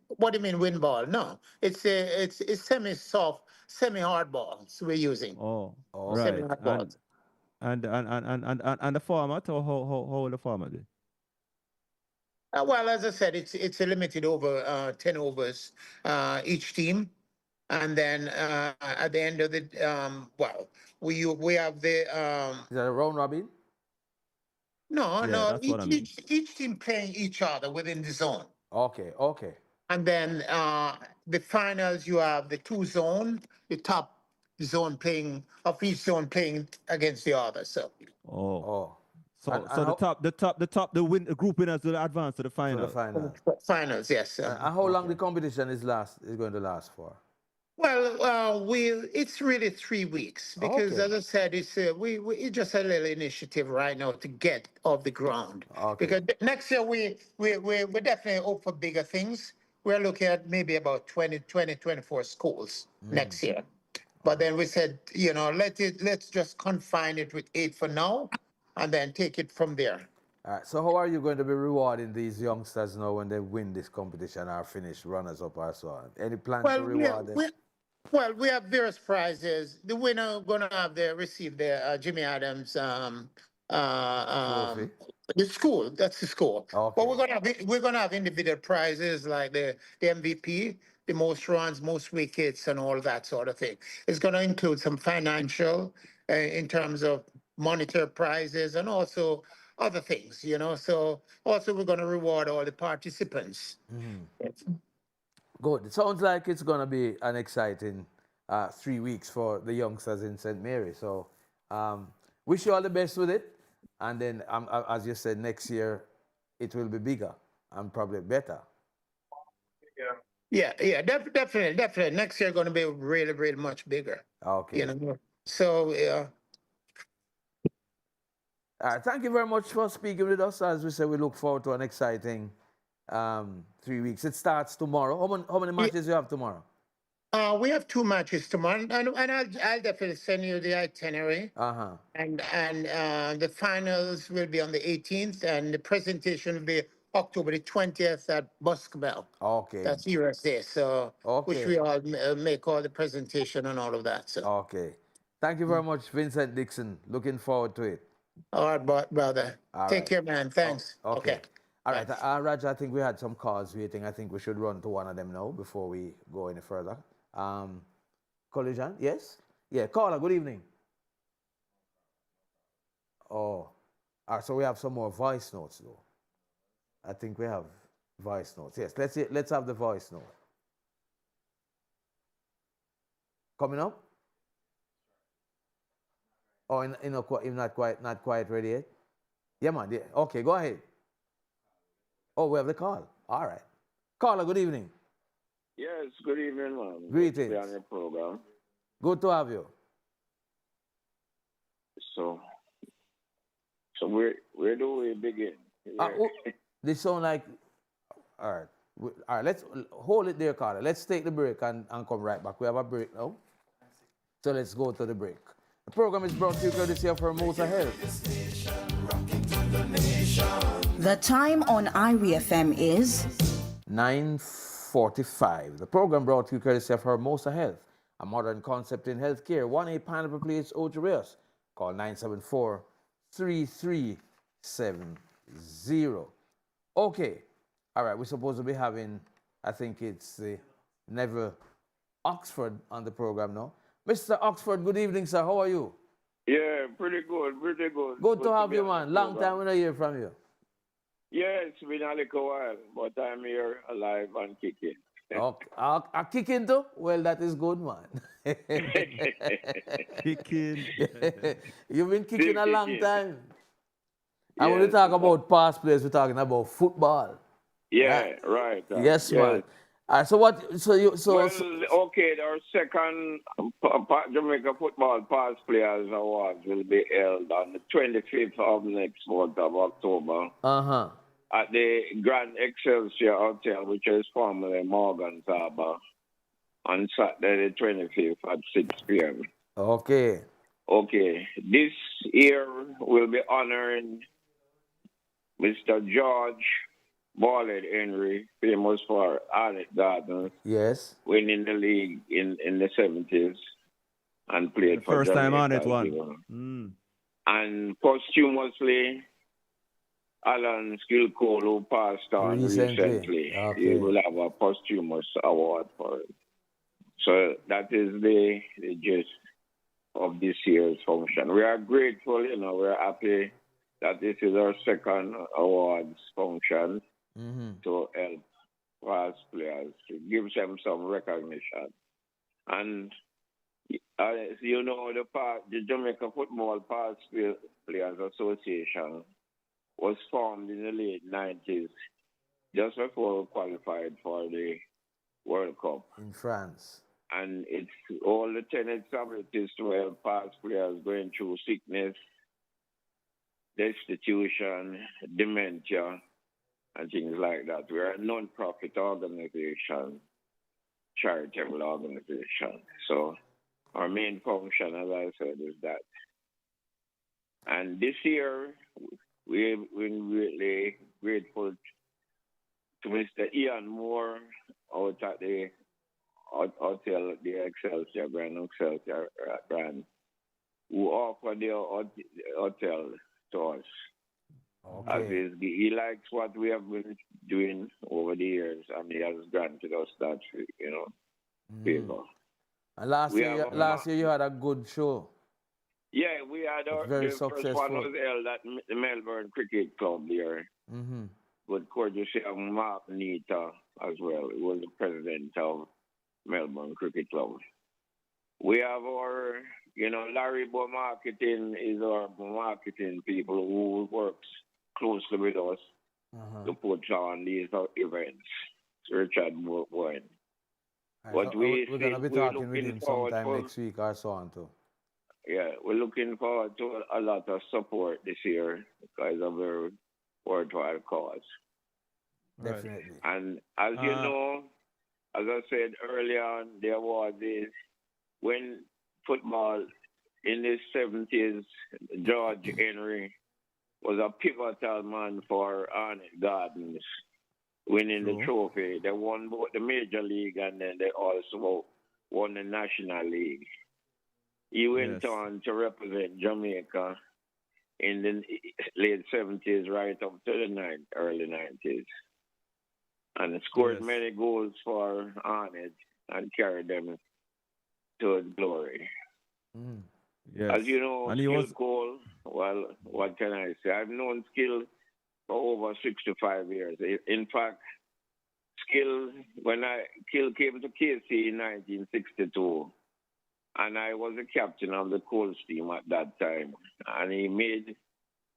what do you mean win ball? No, it's semi-soft, semi-hard balls we're using. Oh, right. Semi-hard balls. And the format, or how the format is? Well, as I said, it's a limited over, 10 overs each team, and then at the end of the we have the Is that a round robin? no, that's what I mean. each team playing each other within the zone. Okay. And then the finals, you have the 2 zone, the top zone playing of each zone playing against the other. So. The group winners will advance to the final. Finals, yes. And how long the competition is going to last for? Well, it's really 3 weeks because, as I said, it's it's just a little initiative right now to get off the ground. Okay. Because next year we definitely hope for bigger things. We're looking at maybe about 24 schools next year. But then we said, you know, let's just confine it with 8 for now, and then take it from there. All right. So how are you going to be rewarding these youngsters now when they win this competition or finish runners-up or so on? Any plan to reward them? Well, we have various prizes. The winner gonna receive the Jimmy Adams Trophy? the school. That's the school. Okay. But we're gonna have individual prizes like the MVP, the most runs, most wickets, and all that sort of thing. It's gonna include some financial in terms of monetary prizes and also other things, you know. So also we're gonna reward all the participants. Mm-hmm. Good. It sounds like it's going to be an exciting 3 weeks for the youngsters in St. Mary. So wish you all the best with it. And then, as you said, next year it will be bigger and probably better. Yeah, definitely. Next year going to be really, really much bigger. Okay. You know, so thank you very much for speaking with us. As we said, we look forward to an exciting 3 weeks. It starts tomorrow. How many matches you have tomorrow? We have 2 matches tomorrow, and I'll definitely send you the itinerary. And the finals will be on the 18th, and the presentation will be October the 20th at Boscobel. Okay. That's USA. So which we all make all the presentation and all of that. So. Okay. Thank you very much, Vincent Dixon. Looking forward to it. All right, brother. Take care, man. Thanks. Okay. All right, Raj, I think we had some calls waiting. I think we should run to one of them now before we go any further. Collision, yes? Yeah, caller, good evening. Oh, all right, so we have some more voice notes, though. I think we have voice notes. Yes, let's have the voice note. Coming up? Oh, not quite ready yet? Yeah, man. Yeah. Okay, go ahead. Oh, we have the call. All right. Caller, good evening. Yes, good evening, man. Greetings. Good to be on your program. Good to have you. So where do we begin? They sound like, all right. All right, let's hold it there, Carter. Let's take the break and come right back. We have a break now. So let's go to the break. The program is brought to you courtesy of Hermosa Health. The time on IRIE FM is 9:45. The program brought to you courtesy of Hermosa Health, a modern concept in healthcare. 1-8 Pineapple Place, Ocho Rios. Call 974-3370. Okay. All right, we're supposed to be having, I think it's Neville Oxford on the program now. Mr. Oxford, good evening, sir. How are you? Yeah, pretty good, pretty good. Good to have you, man. Long time when I hear from you. Yeah, it's been a little while, but I'm here alive and kicking. Okay. Kicking too? Well, that is good, man. Kicking. You've been kicking a long time. And when we talk about past players, we're talking about football. Yeah, right. Yes, man. So what? Okay. Our second Jamaica Football Pass Players Awards will be held on the 25th of next month of October. At the Grand Excelsior Hotel, which is formerly Morgan's Harbour, on Saturday the 25th at 6 p.m. Okay. This year we'll be honoring Mr. George Ballard Henry, famous for Arnett Gardens. Yes. Winning the league in the 70s and played for first Jamaica. time on it one. And posthumously, Alan Skillcole, who passed on recently, he will have a posthumous award for it. So that is the gist of this year's function. We are grateful, we're happy that this is our second awards function to help past players, to give them some recognition. And as you know, the Jamaica Football Past Players Association was formed in the late 90s, just before we qualified for the World Cup. In France. And it's all the tenets of it is to help past players going through sickness, destitution, dementia, and things like that. We're a non-profit organization, charitable organization. So our main function, as I said, is that. And this year, we've been really grateful to Mr. Ian Moore out at the hotel, the Excelsior Grand, who offered the hotel to us. Okay. He likes what we have been doing over the years, and he has granted us that, favor. And last year you had a good show. Yeah, we had very the successful. First one was held at the Melbourne Cricket Club here. With courtesy of Mark Nita as well. He was the president of Melbourne Cricket Club. We have our, Larry Bo Marketing is our marketing people who works closely with us to put on these events. Richard Boyne. But we're going to be talking with him sometime next week or so on too. Yeah, we're looking forward to a lot of support this year because of a worthwhile cause. Definitely. And as you know, as I said earlier on, the award is when football in the 70s, George Henry was a pivotal man for Arnett Gardens, winning the trophy. They won both the Major League and then they also won the National League. He went on to represent Jamaica in the late 70s right up to the early 90s. And scored many goals for Arnett and carried them to glory. Yes. As you know, and Skill Cole, well, what can I say? I've known Skill for over 65 years. In fact, Skill, when Skill came to KC in 1962, and I was the captain of the Colts team at that time, and he made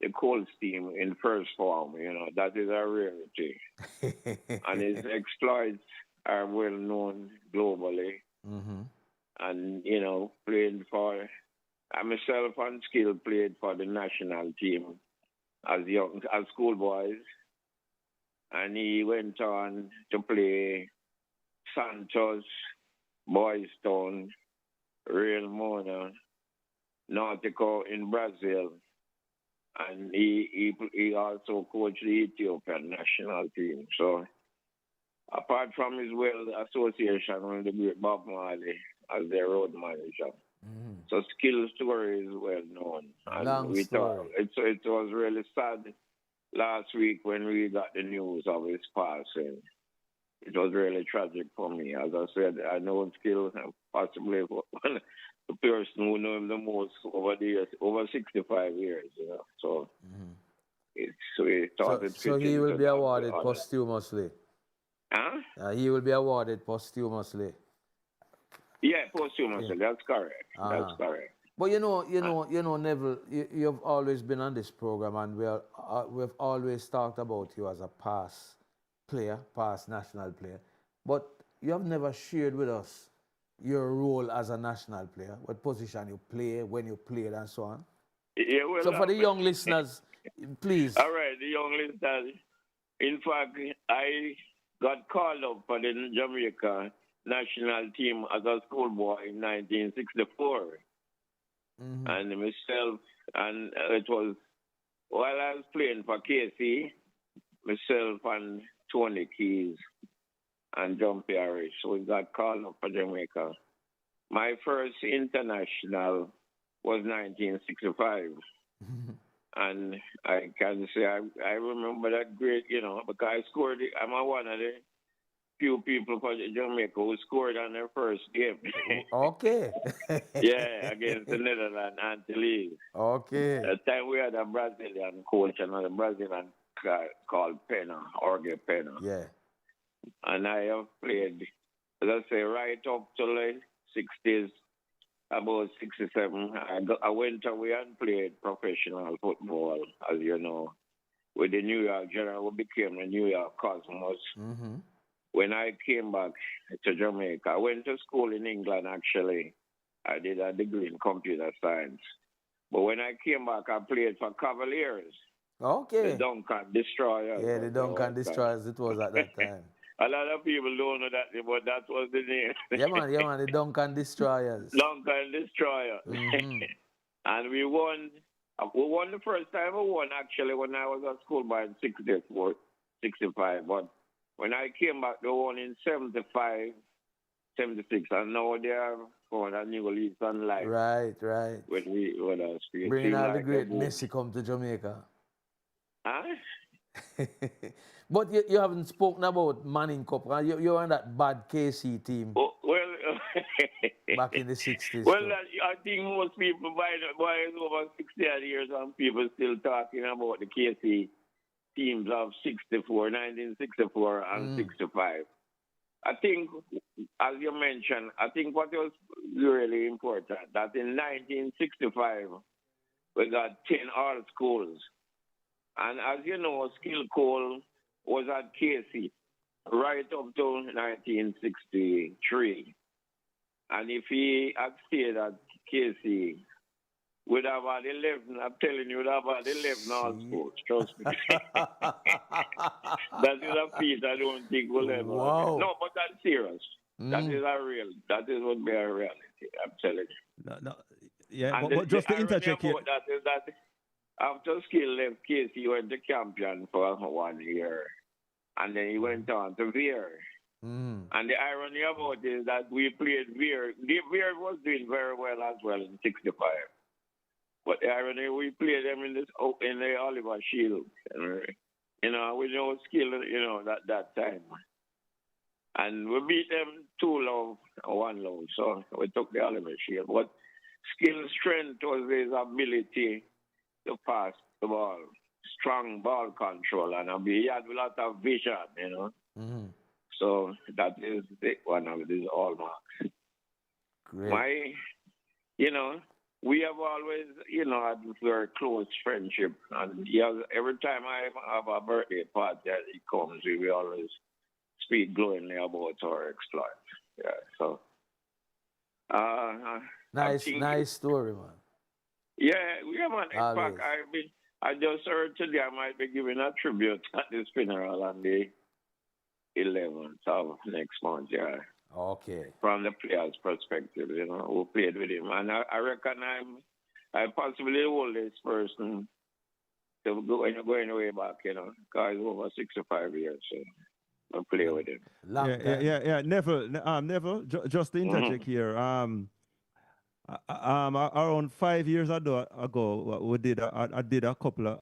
the Colts team in first form. That is a rarity. And his exploits are well known globally. And, playing for I myself and Skill played for the national team as schoolboys. And he went on to play Santos, Boys Town, Real Mona, Nautico in Brazil. And he also coached the Ethiopian national team. So apart from his well association with the great Bob Marley as their road manager. So Skill's story is well known. And Long story. It was really sad last week when we got the news of his passing. It was really tragic for me. As I said, I know Skill, possibly one of the person who know him the most over the years, over 65 years, you know. So so he will be awarded posthumously. Huh? He will be awarded posthumously. Yeah, posthumously. That's correct. That's correct. But you know, Neville, you've always been on this program, and we've always talked about you as a past national player. But you have never shared with us your role as a national player, what position you play, when you played, and so on. Yeah, well, so for the young listeners, please. All right, the young listeners. In fact, I got called up for the Jamaica national team as a schoolboy in 1964. And myself, and it was while I was playing for KC, myself and Tony Keys and John Parrish, we got called up for Jamaica. My first international was 1965. And I can say I remember that great, you know, because I scored, I'm one of the few people for Jamaica who scored on their first game. Okay. Yeah, against the Netherlands, Antilles. Okay. At the time we had a Brazilian coach, another Brazilian guy called Pena, Jorge Pena. Yeah. And I have played, as I say, right up to the 60s, about 67. I went away and played professional football, as you know, with the New York General, we became the New York Cosmos. When I came back to Jamaica, I went to school in England, actually. I did a degree in computer science. But when I came back, I played for Cavaliers. Okay. The Duncan Destroyers. Yeah, the Duncan Destroyers, it was at that time. A lot of people don't know that, but that was the name. yeah, man, the Duncan Destroyers. Duncan Destroyer. And we won. We won the first time we won, actually, when I was at school by 64, 65. But when I came back, they won in 75, 76, and now they are for a new lease on life. Right. When I speak. Bringing all the great Messi come to Jamaica. Huh? But you haven't spoken about Manning Cup. You're on that bad KC team. Oh, well, back in the 60s. Well, I think most people, by over 60 years, and people still talking about the KC teams of 1964 and 65. I think, as you mentioned, I think what was really important, that in 1965, we got 10 all schools. And as you know, Skill Cole was at KC right up to 1963. And if he had stayed at KC, we'd have had 11. I'm telling you, we'd have had 11 all schools. Trust me. That is a feat I don't think we'll ever. Wow. No, but that's serious. That would be a reality. I'm telling you. No. Yeah, but just to interject here. That is that after Skill left KC, he went to Campion for 1 year. And then he went on to Veer. And the irony about it is that we played Veer. Veer was doing very well as well in 65. But the irony, we played them in the Oliver Shield. You know, with no Skill, you know, that time. And we beat them 2-1, so we took the Oliver Shield. But Skill's strength was his ability to pass the ball, strong ball control, and he had a lot of vision, you know. So that is one of his hallmarks. Great. We have always, had a very close friendship, and every time I have a birthday party that he comes, we always speak glowingly about our exploits. Yeah, so. Nice story, man. Yeah, man. In Always. fact, I just heard today I might be giving a tribute at this funeral on the 11th of next month, yeah. Okay. From the player's perspective, who played with him. And I reckon I possibly the oldest person to going way back, because he's over 65 years, so I play with him. Yeah. Never. Just to interject here. Around 5 years ago, we did I did a couple of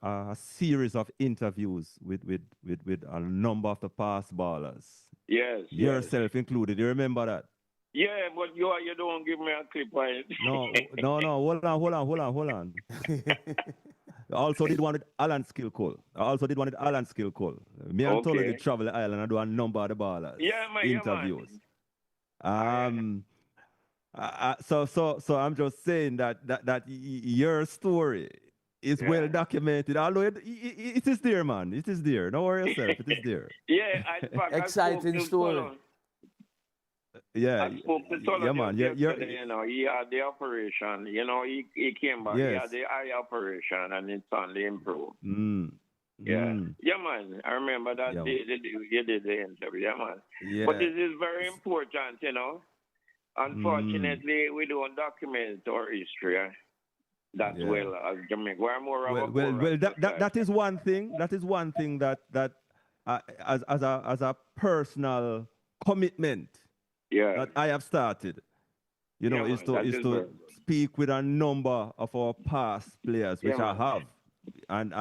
a series of interviews with a number of the past ballers. Yes. Yourself included. You remember that? Yeah, but you don't give me a clip on it. No. Hold on. I also did one with Alan Skillcole. Me and Tolo did travel the island and do a number of the ballers. Yeah, man. Interviews. Yeah, man. So I'm just saying that your story is well documented. Although it is there, man. It is there. Don't worry yourself. It is there. Yeah, exciting story. Yeah, I spoke to Tolo man. yesterday, he had the operation. He came back. He had the eye operation, and it's on the improve. Yeah, man. I remember that you did the interview, man. Yeah. But this is very important, Unfortunately, we don't document our history that well as Jamaica. We're more of that is one thing. That is one thing that as a personal commitment that I have started. Is to speak with a number of our past players, which I have. And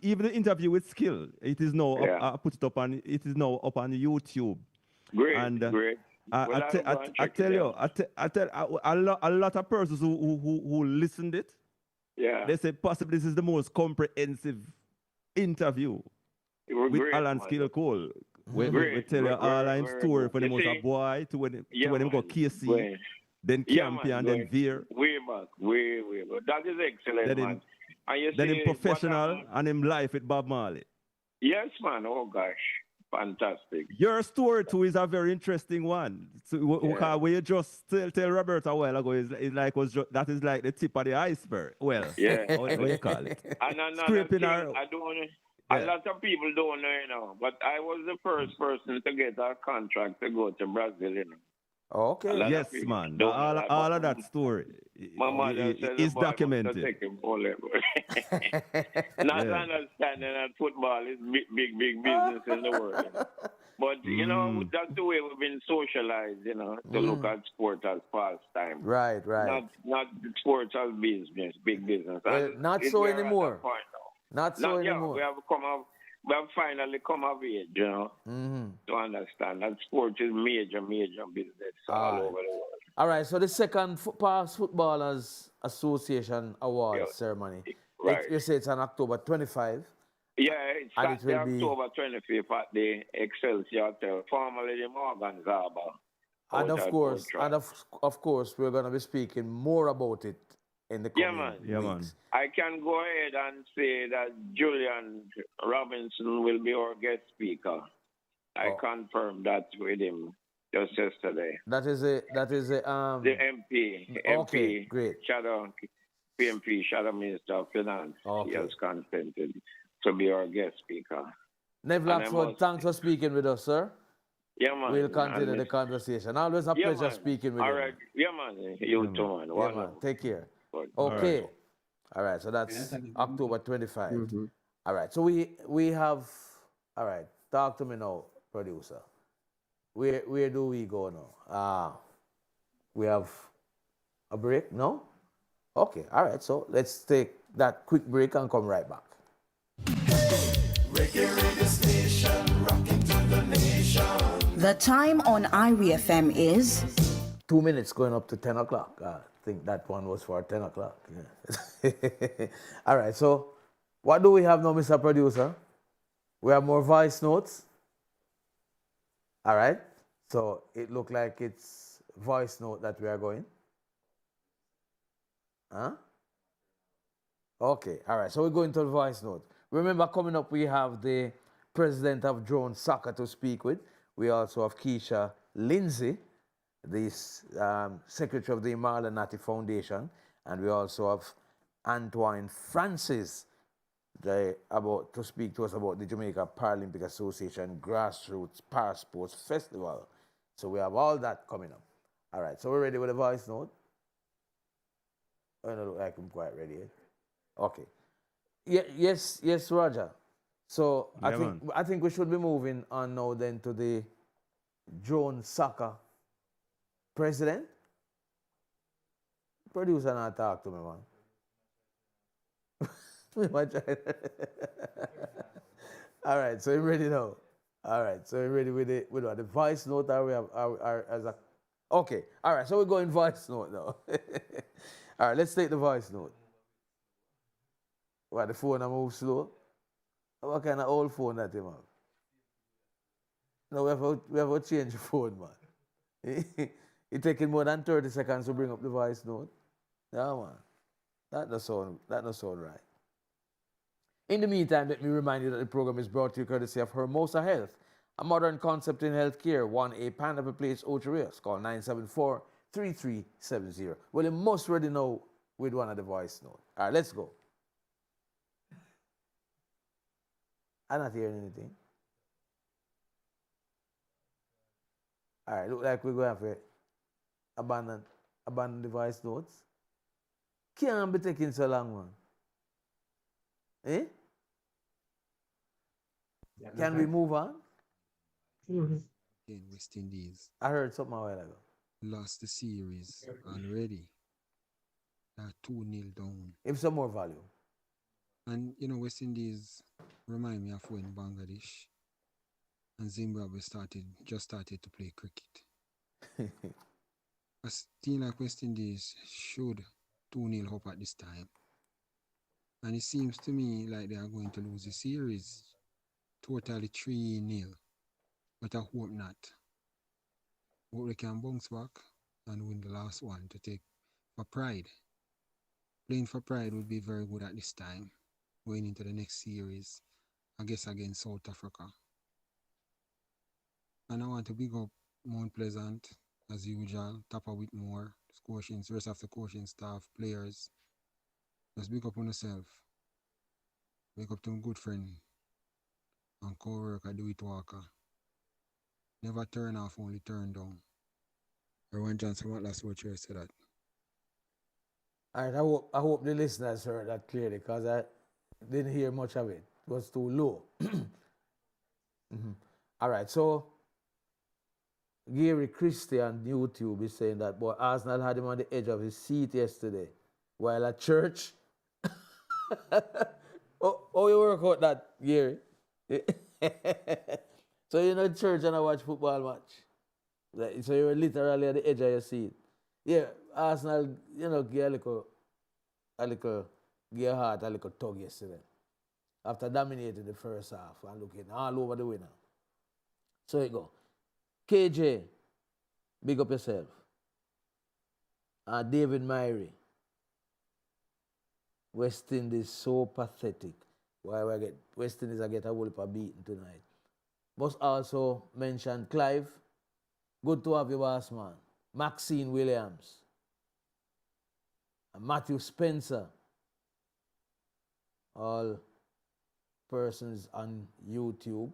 even the interview with Skill, it is now I put it up on YouTube. Great. I tell you, a lot of persons who listened it. Yeah. They say possibly this is the most comprehensive interview with Alan Skillcole. We tell you all our story from the most a boy to when him go KC, then Campion, then Veer. Way back. That is excellent, man. Then him professional and him life with Bob Marley. Yes, man. Oh, gosh. Fantastic. Your story, too, is a very interesting one. So, where you just tell Robert a while ago, that is like the tip of the iceberg. Well, what do you call it? And another thing, a lot of people don't know, but I was the first person to get a contract to go to Brazil, Okay. Yes, man. All of that story is documented. Not understanding that football is big business in the world. But, that's the way we've been socialized, to look at sport as pastime. Right. Not sports as business, big business. Well, not so anymore. Not so anymore. We have finally come of age, to understand that sports is major business all over the world. All right, so the second Past Footballers Association Awards ceremony, you say it's on October 25? Yeah, it's October 25th at the Excelsior Hotel, formerly the Morgan's Harbour. And of course, we're going to be speaking more about it in the coming weeks. I can go ahead and say that Julian Robinson will be our guest speaker. I confirmed that with him just yesterday. That is the MP. Okay, great. PMP, Shadow Minister of Finance. He has consented to be our guest speaker. Nev Laxford, thanks for speaking with us, sir. Yeah, man. We'll continue the conversation. Always a pleasure speaking with you. All right. Yeah, man. You too, man. Yeah, man. Take care. Okay. All right. So that's October 25. All right. So we have. All right. Talk to me now, producer. Where do we go now? We have a break. No. Okay. All right. So let's take that quick break and come right back. Reggae radio station, rocking to the nation. The time on IRIE FM is 2 minutes going up to 10 o'clock. I think that one was for 10 o'clock. Yeah. All right, so what do we have now, Mr. Producer? We have more voice notes. All right, so it looked like it's voice note that we are going. Huh? Okay, all right, so we're going to the voice note. Remember, coming up, we have the president of Drone Soccer to speak with. We also have Keisha Lindsay, the secretary of the Marlon Natty Foundation, and we also have Antoine Francis about to speak to us about the Jamaica Paralympic Association Grassroots Parasports Festival. So we have all that coming up. All right, so we're ready with the voice note. I don't look like I'm quite ready yet. Okay. Yeah, yes, Roger. So Yeah, I think we should be moving on now then to the drone soccer president. Producer not talk to me, man. All right, so you ready now? All right, so you ready with the voice note? Are we have as a okay? All right, so we're going voice note now. All right, let's take the voice note. What, the phone I move slow? What kind of old phone that you have? No, we have to change the phone, man. It taking more than 30 seconds to bring up the voice note. Yeah, man. That does sound right. In the meantime, let me remind you that the program is brought to you courtesy of Hermosa Health, a modern concept in healthcare. 1A Pineapple Place, Ocho Rios. Call 974-3370. Well, you must already know with one of the voice note. All right, let's go. I'm not hearing anything. All right, look like we're going to have to abandon the voice notes. Can't be taking so long, man. Eh? Can we move on? In West Indies. I heard something a while ago. Lost the series already. They're 2-0 down. Give some more volume. And, you know, West Indies remind me of when Bangladesh and Zimbabwe just started to play cricket. A team like West Indies should 2-0 up at this time. And it seems to me like they are going to lose the series. Totally 3-0. But I hope not. Hope they can bounce back and win the last one to take for pride. Playing for pride would be very good at this time. Going into the next series, I guess against South Africa. And I want to big up Mount Pleasant, as usual, Tapa Whitmore, coaching, rest of the coaching staff, players. Just big up on yourself. Big up to my good friend and co-worker, Dewitt Walker. Never turn off, only turn down. Erwan Johnson, what last word you say that? All right, I hope the listeners heard that clearly because I didn't hear much of it. It was too low. All right, so Gary Christie on YouTube is saying that, boy, Arsenal had him on the edge of his seat yesterday while at church. Oh, you work out that, Gary? So you're not church and I watch football match. So you were literally at the edge of your seat. Yeah, Arsenal, you know, give your heart a little tug yesterday. After dominating the first half and looking all over the winner. So you go. KJ, big up yourself. David Myrie. West Indies so pathetic. Why West Indies I get a whole heap of beaten tonight. Must also mention Clive. Good to have you, boss man. Maxine Williams. And Matthew Spencer. All persons on YouTube.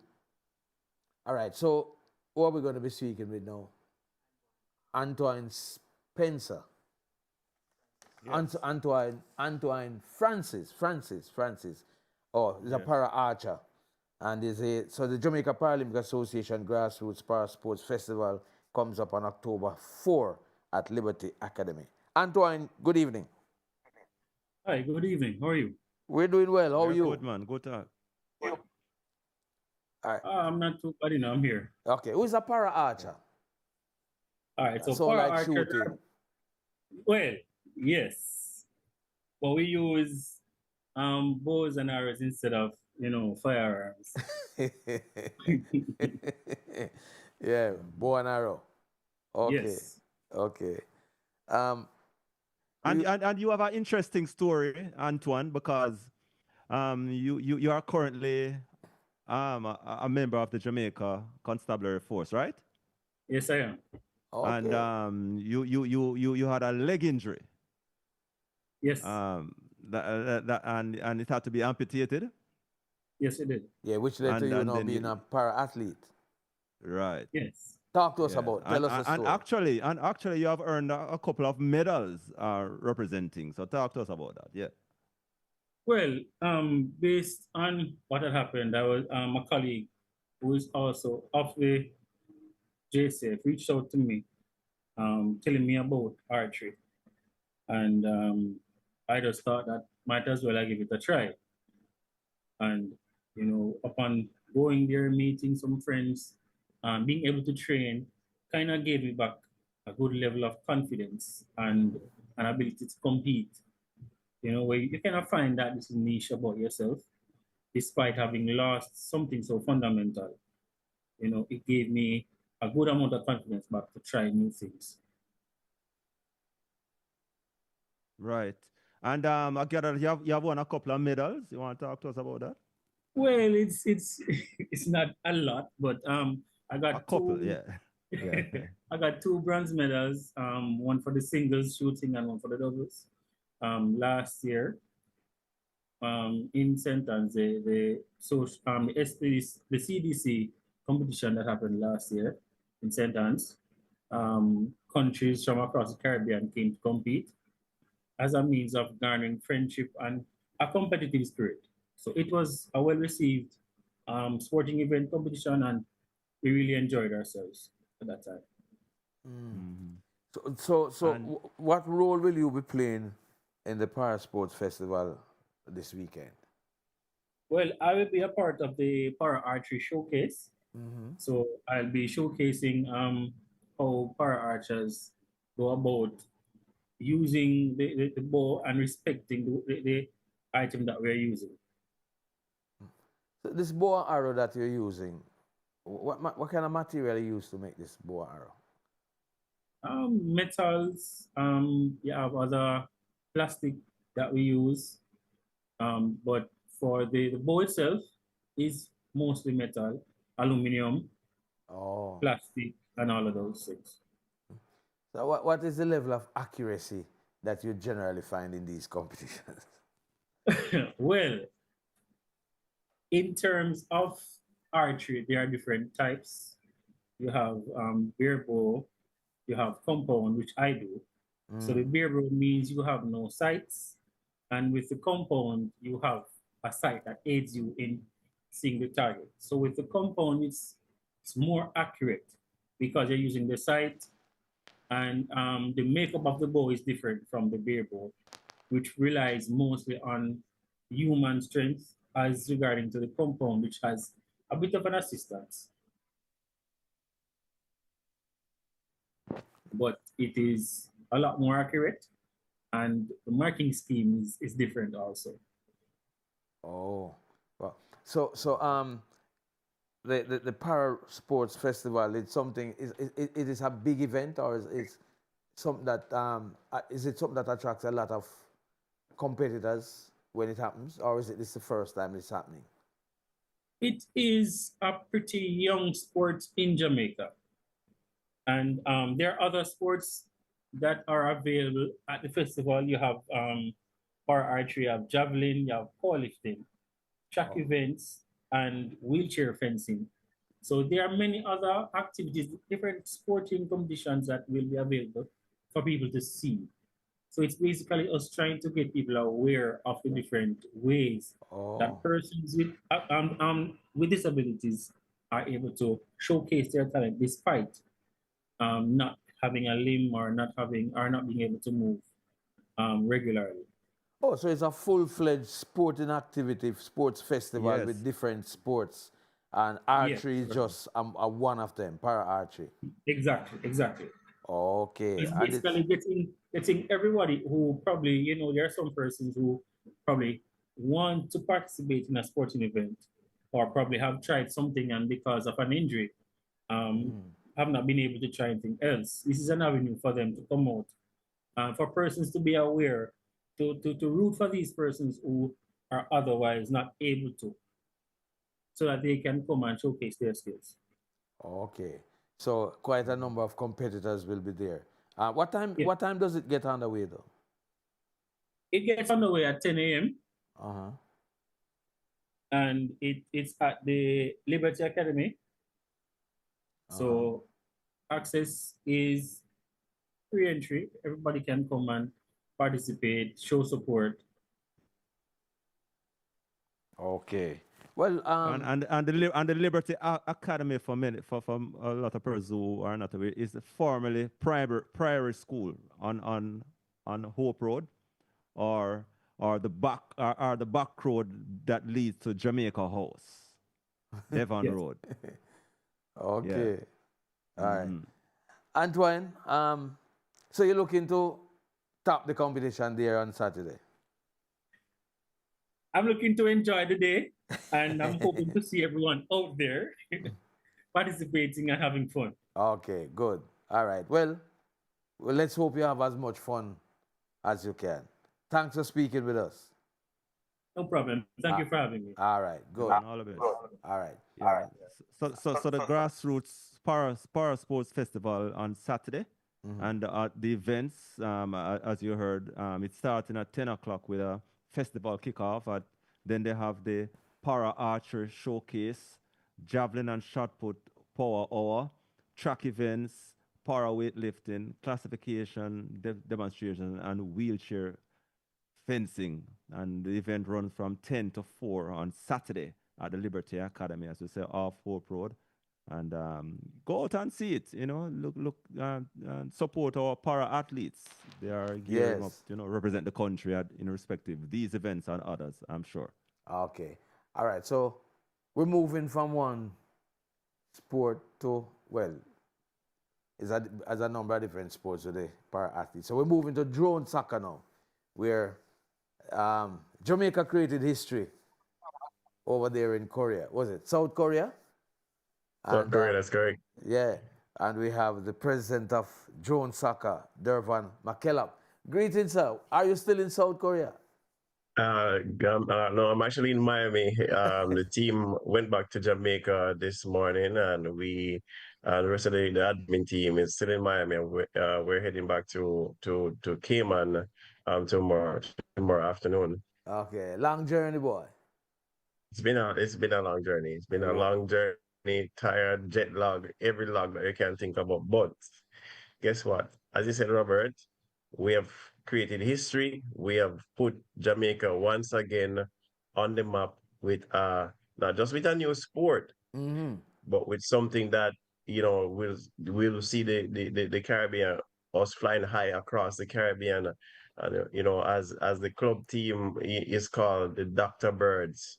All right, so who are we going to be speaking with now? Antoine Spencer. Yes. Antoine Francis. Oh, he's a para archer. And so the Jamaica Paralympic Association Grassroots Parasports Festival comes up on October 4 at Liberty Academy. Antoine, good evening. Hi, good evening. How are you? We're doing well. How are you? Good, man. Good talk. All right. I'm not too bad, I'm here. Okay, who's a para archer? All right, so para like archer, shooting. Well, yes. But we use bows and arrows instead of, firearms. Yeah, bow and arrow. Okay. Yes. Okay. And you have an interesting story, Antoine, because you are currently a member of the Jamaica Constabulary Force, right? Yes, I am. And you had a leg injury. Yes. And it had to be amputated. Yes, it did. Yeah, which led to you now being a para-athlete. Right. Yes. Talk to us about. Tell us the story. And actually, you have earned a couple of medals representing. So talk to us about that. Yeah. Well, based on what had happened, I was my colleague, who is also of the JCF, reached out to me, telling me about archery, and I just thought that might as well I give it a try. And upon going there, meeting some friends, being able to train, kind of gave me back a good level of confidence and an ability to compete. Where you cannot find that this niche about yourself, despite having lost something so fundamental. It gave me a good amount of confidence back to try new things. Right. And I gather you have won a couple of medals. You want to talk to us about that? Well, it's it's not a lot, but I got a couple, yeah. I got 2 bronze medals, one for the singles shooting and one for the doubles. Last year, in St. Anne's, the CDC competition that happened last year in St. Anne's, countries from across the Caribbean came to compete as a means of garnering friendship and a competitive spirit. So it was a well-received sporting event competition, and we really enjoyed ourselves at that time. So what role will you be playing in the Para Sports Festival this weekend? Well, I will be a part of the Para Archery Showcase. So I'll be showcasing how para archers go about using the bow and respecting the item that we're using. So this bow and arrow that you're using, what kind of material you use to make this bow and arrow? Metals. You have other plastic that we use, but for the bow itself is mostly metal, aluminum, plastic, and all of those things. So what is the level of accuracy that you generally find in these competitions? Well, in terms of archery, there are different types. You have bear bow, you have compound, which I do. So the bear bow means you have no sights, and with the compound, you have a sight that aids you in seeing the target. So with the compound, it's more accurate because you're using the sight, and the makeup of the bow is different from the bear bow, which relies mostly on human strength as regarding to the compound, which has a bit of an assistance. But it is a lot more accurate, and the marking scheme is different also. Oh, well, so the Para Sports Festival, it's something. It is a big event, or is something that is it something that attracts a lot of competitors when it happens, or is this the first time it's happening? It is a pretty young sport in Jamaica, and there are other sports that are available at the festival. You have para archery, you have javelin, you have powerlifting, track events, and wheelchair fencing. So there are many other activities, different sporting competitions that will be available for people to see. So it's basically us trying to get people aware of the different ways that persons with disabilities are able to showcase their talent despite not having a limb or not being able to move regularly. Oh, so it's a full-fledged sporting activity, sports festival with different sports, and archery is just a one of them, para archery. Exactly. Okay. It's basically getting everybody who probably, there are some persons who probably want to participate in a sporting event or probably have tried something and because of an injury have not been able to try anything else. This is an avenue for them to come out, for persons to be aware, to root for these persons who are otherwise not able to, so that they can come and showcase their skills. Okay. So quite a number of competitors will be there. What time does it get underway though? It gets underway at 10 a.m. Uh-huh. And it's at the Liberty Academy. So access is free entry. Everybody can come and participate, show support. Okay. Well, and the Liberty Academy for a lot of persons who are not aware is formerly Priory School on Hope Road, or the back road that leads to Jamaica House, Devon Road. Okay. Yeah. All right. Antoine, so you're looking to top the competition there on Saturday? I'm looking to enjoy the day, and I'm hoping to see everyone out there participating and having fun. Okay, good. All right. Well, let's hope you have as much fun as you can. Thanks for speaking with us. No problem. Thank you for having me. All right, good. All of it. All right. Yeah. All right. So the Grassroots Para Sports Festival on Saturday, and the events, as you heard, it's starting at 10 o'clock with a festival kickoff. Then they have the Para Archery Showcase, Javelin and Shot Put Power Hour, track events, para weightlifting, classification, demonstration, and wheelchair fencing. And the event runs from 10 to 4 on Saturday at the Liberty Academy, as we say, off Hope Road. And go out and see it, look, and support our para athletes. They are gearing up, represent the country in respective these events and others, I'm sure. Okay. All right. So we're moving from one sport to, as a number of different sports today, para athletes. So we're moving to drone soccer now, where Jamaica created history over there in Korea. Was it South Korea? South Korea, that's correct. Yeah, and we have the president of drone soccer, McCollum. Greetings, sir. Are you still in South Korea? No, I'm actually in Miami. The team went back to Jamaica this morning, and the rest of the admin team is still in Miami. We're heading back to Cayman tomorrow afternoon. Okay, long journey, boy. It's been a long journey. It's been a long journey, tired, jet lag, every log that you can think about. But guess what? As you said, Robert, we have created history. We have put Jamaica once again on the map with not just with a new sport, but with something that we'll see the Caribbean, us flying high across the Caribbean, as the club team is called the Dr. Birds.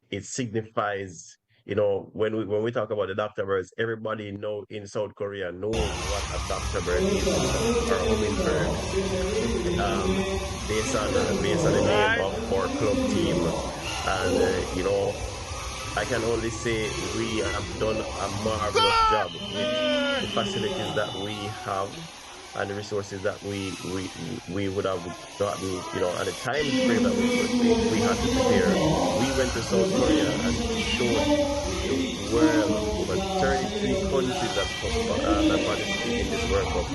It signifies, when we talk about the Dr. Birds, everybody in South Korea knows what a Dr. Bird is, or a hummingbird, based on the name of our club team. And I can only say we have done a marvelous job with the facilities that we have and the resources that we would have gotten, at the time frame that we had to prepare. We went to South Korea and showed the world, over 33 countries that participate in this World Cup,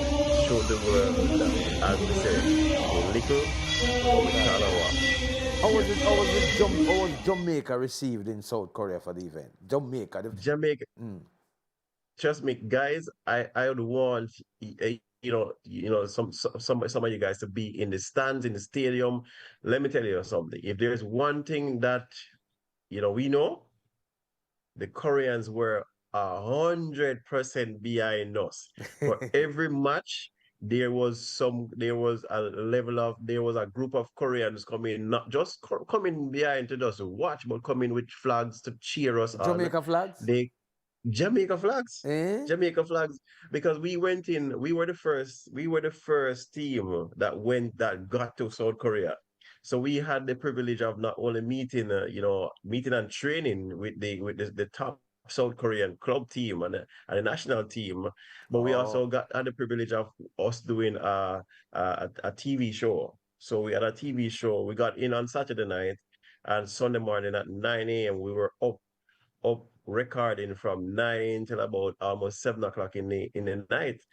showed the world that, as we said, little we can walk. How was Jamaica received in South Korea for the event? Jamaica. Trust me, guys, I would want some of you guys to be in the stands, in the stadium. Let me tell you something. If there's one thing that we know, the Koreans were 100% behind us. For every match, there was a group of Koreans coming, not just coming behind to just watch, but coming with flags to cheer us on. Jamaica flags? Jamaica flags. Jamaica flags. Because we were the first team that got to South Korea. So we had the privilege of not only meeting and training with the top South Korean club team and the national team, but we also had the privilege of us doing a TV show. So we had a TV show. We got in on Saturday night, and Sunday morning at 9 a.m. we were up recording from 9 till about almost 7 o'clock in the night.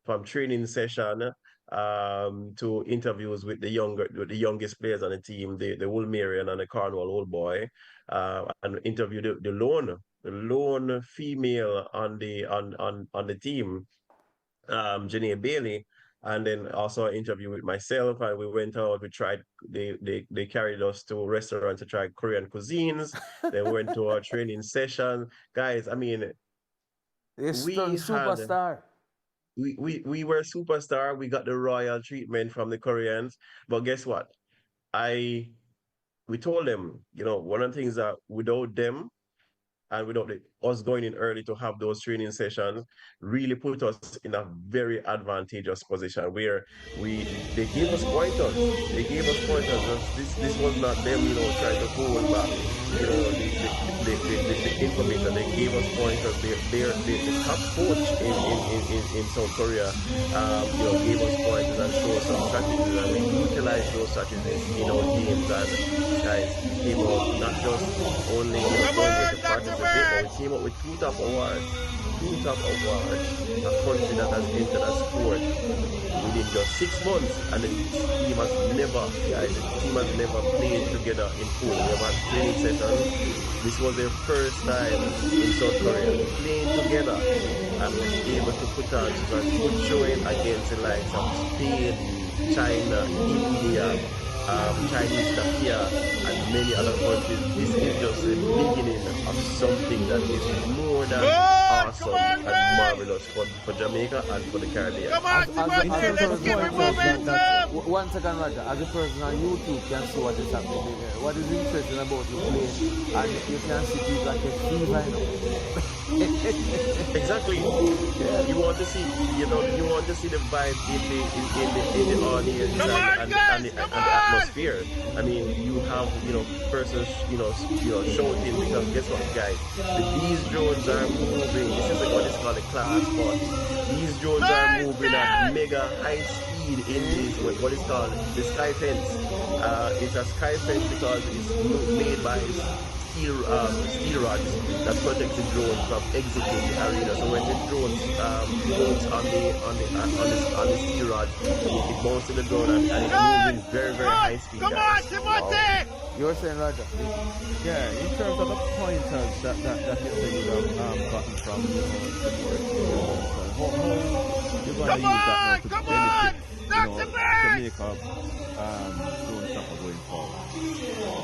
From training session to interviews with the youngest players on the team, the Woolmerian and the Cornwall Old Boy, and interview the lone female on the team, Janae Bailey, and then also an interview with myself. And we went out. We tried. They carried us to restaurants to try Korean cuisines. Then went to our training session, guys. I mean, superstar. We were superstar. We got the royal treatment from the Koreans. But guess what? We told them, one of the things that without them and without us going in early to have those training sessions really put us in a very advantageous position where they gave us pointers. This was not them, trying to hold back, the information. They gave us pointers. The top coach in South Korea, gave us pointers and showed some strategies, and we utilized those strategies in our games. And guys, came out not just only going with the practice, but we came up with two top awards. A country that has entered a sport within just 6 months, and the team has never played together in full. We have had training sessions. This was their first time in South Korea playing together, and was able to put on a good showing against the likes of Spain, China, India, Chinese Takia, and many other countries. This is just the beginning of something that is more than awesome and marvelous for Jamaica and for the Caribbean. One second, Roger. As a person on YouTube can see what is happening there. What is interesting about the play, and you can see people like a fever. Exactly. You want to see the vibe in the audience and the atmosphere. I mean, you have persons shouting, because guess what, guys? These drones are moving. This is what is called a class spot. These drones are moving at mega high speed in this what is called the sky fence. It's a sky fence because it's made by steel rods that protects the drone from exiting the arena. So when the drones bounce on the steel rod, it bounces to the drone and it's moving very, very high speed. Wow. You're saying, Roger? Yeah, in terms of the pointers that you would have gotten from the board, how you're going to use that now to benefit Jamaica drone stopper going forward.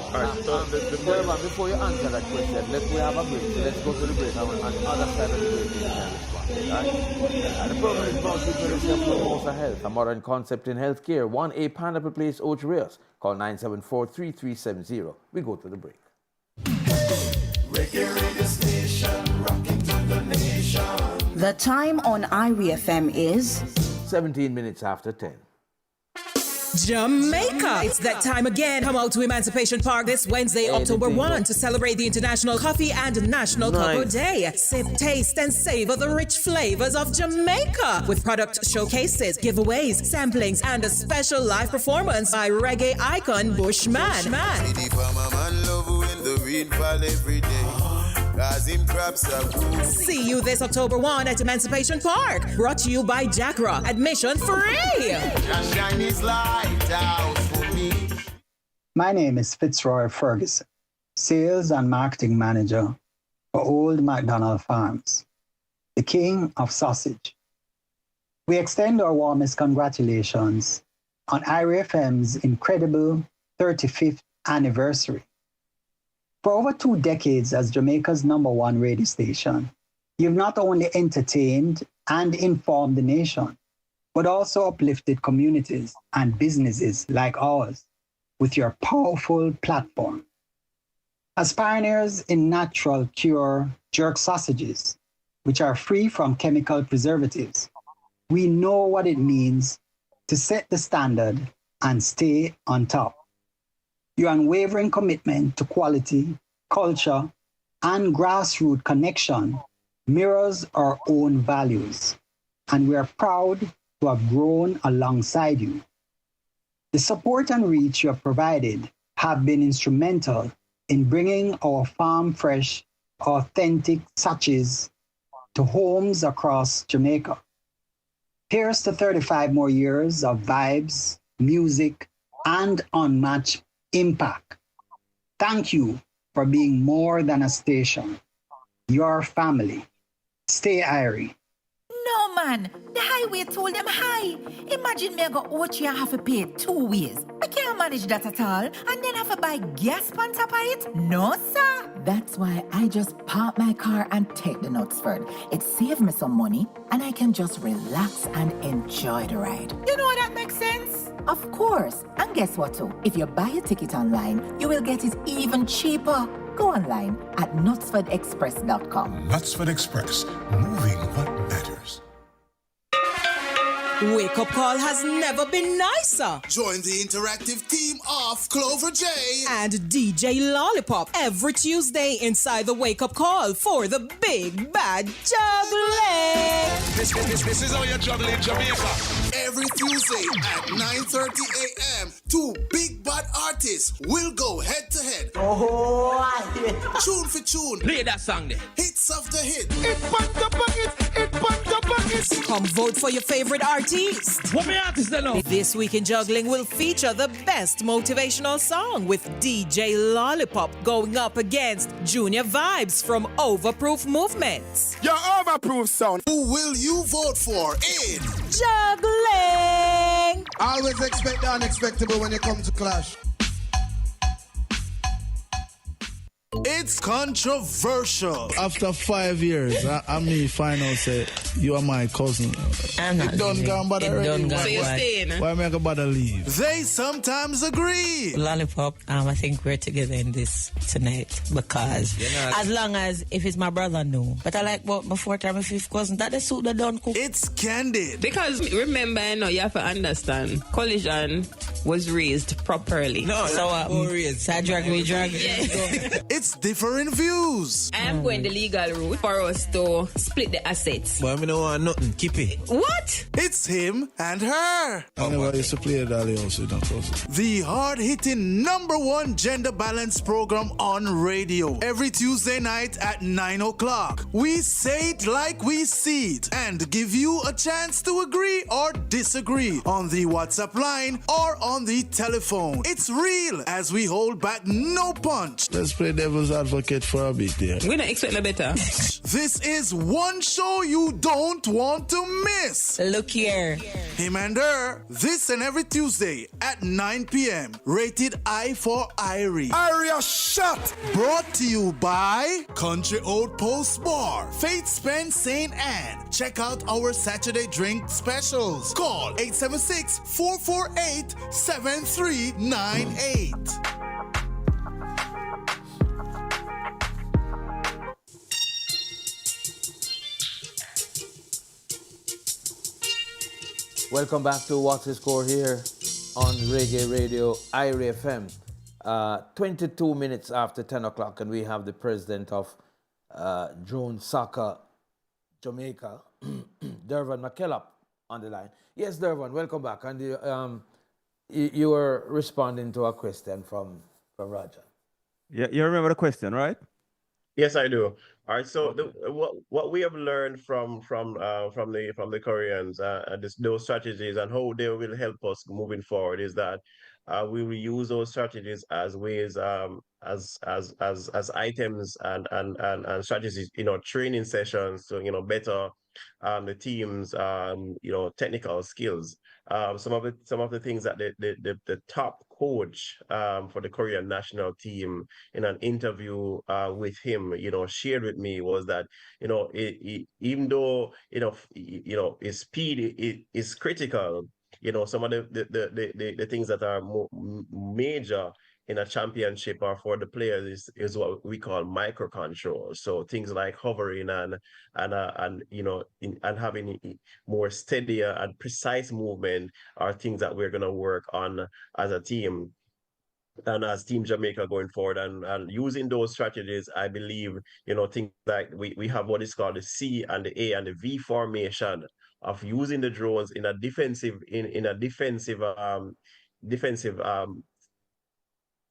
Alright, so before you answer that question, we have a break. So let's go to the break, and on the other side of the break, you can respond. Right? And the program is brought to you by Promotional Health, a modern concept in healthcare. 1A Pineapple Place, Ocho Rios. Call 974-3370. We go to the break. Reggae station, rocking to the nation. The time on IRIE FM is 17 minutes after 10. Jamaica. It's that time again. Come out to Emancipation Park this Wednesday, October 1, to celebrate the International Coffee and National Cocoa Day. Sip, taste, and savor the rich flavors of Jamaica with product showcases, giveaways, samplings, and a special live performance by reggae icon Bushman. See you this October 1 at Emancipation Park. Brought to you by Jackra. Admission free. Shine his light out for me. My name is Fitzroy Ferguson, Sales and Marketing Manager for Old MacDonald Farms, the king of sausage. We extend our warmest congratulations on IRIE FM's incredible 35th anniversary. For over 2 decades as Jamaica's #1 radio station, you've not only entertained and informed the nation, but also uplifted communities and businesses like ours with your powerful platform. As pioneers in natural pure jerk sausages, which are free from chemical preservatives, we know what it means to set the standard and stay on top. Your unwavering commitment to quality, culture, and grassroots connection mirrors our own values, and we are proud to have grown alongside you. The support and reach you have provided have been instrumental in bringing our farm fresh authentic sachets to homes across Jamaica. Here's to 35 more years of vibes, music, and unmatched impact. Thank you for being more than a station. Your family. Stay IRIE. No, man. The highway told them high. Imagine me go out here and have to pay 2 ways. I can't manage that at all. And then have to buy gas on top of it? No, sir. That's why I just park my car and take the Knutsford. It saves me some money, and I can just relax and enjoy the ride. You know that makes sense? Of course. And guess what, too? If you buy a ticket online, you will get it even cheaper. Go online at knutsfordexpress.com. Knutsford Express, moving what matters. Wake Up Call has never been nicer. Join the interactive team of Clover J and DJ Lollipop every Tuesday inside the Wake Up Call for the big bad juggling. This is how you're juggling Jamaica. Every Tuesday at 9:30 a.m., 2 big bad artists will go head to head. Tune for tune. Play that song there. Hits of the hit. It bumped the buckets. It bumped the buckets. Come vote for your favorite artist. What me artist they know? This week in juggling will feature the best motivational song with DJ Lollipop going up against Junior Vibes from Overproof Movements. Your Overproof sound. Who will you vote for in juggling? Always expect the unexpected when it comes to clash. It's controversial. After 5 years, I me find out say you are my cousin. I'm not. It done gone bad already. So you're staying? Why make a bother leave? They sometimes agree. Lollipop, I think we're together in this tonight because as long as if it's my brother, no. But I like what my 4th or my 5th cousin, that the suit that don't cook. It's candid. Because remember, you have to understand, Collision was raised properly. No, so raised. So I drag. It's different views. I am going the legal route for us to split the assets. But I don't want nothing. Keep it. What? It's him and her. I never used to play Dolly also. The hard-hitting #1 gender balance program on radio. Every Tuesday night at 9 o'clock. We say it like we see it and give you a chance to agree or disagree on the WhatsApp line or on the telephone. It's real as we hold back no punch. Let's play devil's advocate for a bit there. We're not expecting better. This is one show you don't want to miss. Look here. Him and her, this and every Tuesday at 9 p.m. Rated I for IRIE. IRIE shot. Brought to you by Country Outpost Bar, Faith Spence St. Anne. Check out our Saturday drink specials. Call 876-448-7398. Welcome back to What's the Score here on Reggae Radio, IRIE FM. 22 minutes after 10 o'clock, and we have the president of Drone Soccer Jamaica, Dervan McCollum, on the line. Yes, Dervan, welcome back. And you were responding to a question from Roger. Yeah, you remember the question, right? Yes, I do. All right. So what we have learned from the Koreans, those strategies and how they will help us moving forward is that we will use those strategies as ways as items and strategies, training sessions to better the team's technical skills. Some of the things that the top coach for the Korean national team in an interview with him, shared with me was that even though his speed is critical, some of the things that are major in a championship or for the players is what we call microcontrol. So things like hovering and having more steadier and precise movement are things that we're gonna work on as a team and as Team Jamaica going forward, and using those strategies, I believe, things like we have what is called the C and the A and the V formation of using the drones in a defensive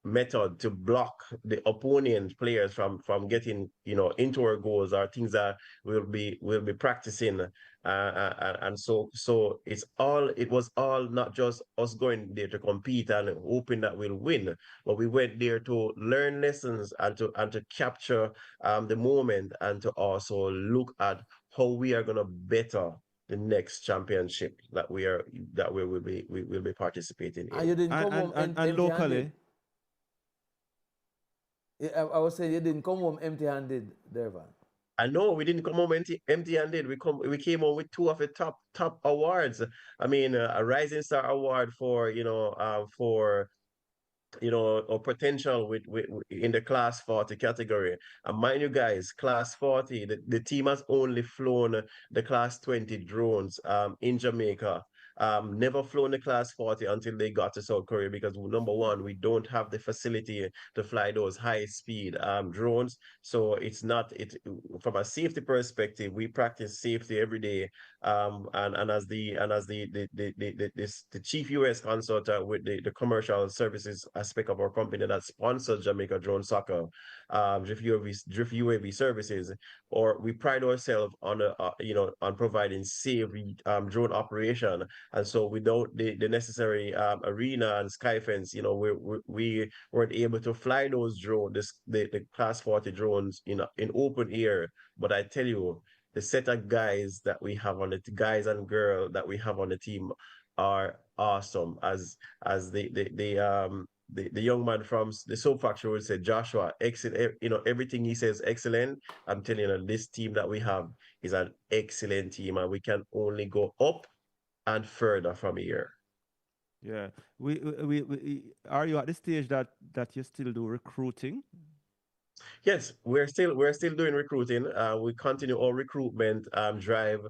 method to block the opponent players from getting into our goals, or things that we'll be practicing, and so it was all not just us going there to compete and hoping that we'll win, but we went there to learn lessons and to capture the moment, and to also look at how we are going to better the next championship that we will be participating in. And you didn't come home and locally. I was saying you didn't come home empty-handed, Dervan. I know we didn't come home empty-handed. We came home with 2 of the top awards. I mean, a Rising Star Award for or potential with in the class 40 category. And mind you guys, class 40, the team has only flown the class 20 drones in Jamaica. Never flown the class 40 until they got to South Korea, because number one, we don't have the facility to fly those high speed drones. So it's not from a safety perspective, we practice safety every day. And as the chief US consultant with the commercial services aspect of our company that sponsors Jamaica Drone Soccer, Drift UAV services, or we pride ourselves on on providing safe drone operation. And so without the necessary arena and sky fence, we weren't able to fly those drones, the class 40 drones in open air. But I tell you, the set of guys that we have on guys and girls that we have on the team are awesome. As the young man from the soap factory would say, Joshua, excellent. Everything he says, excellent. I'm telling you, this team that we have is an excellent team, and we can only go up and further from here. Yeah, we are you at the stage that you still do recruiting? Yes, we're still doing recruiting. We continue our recruitment drive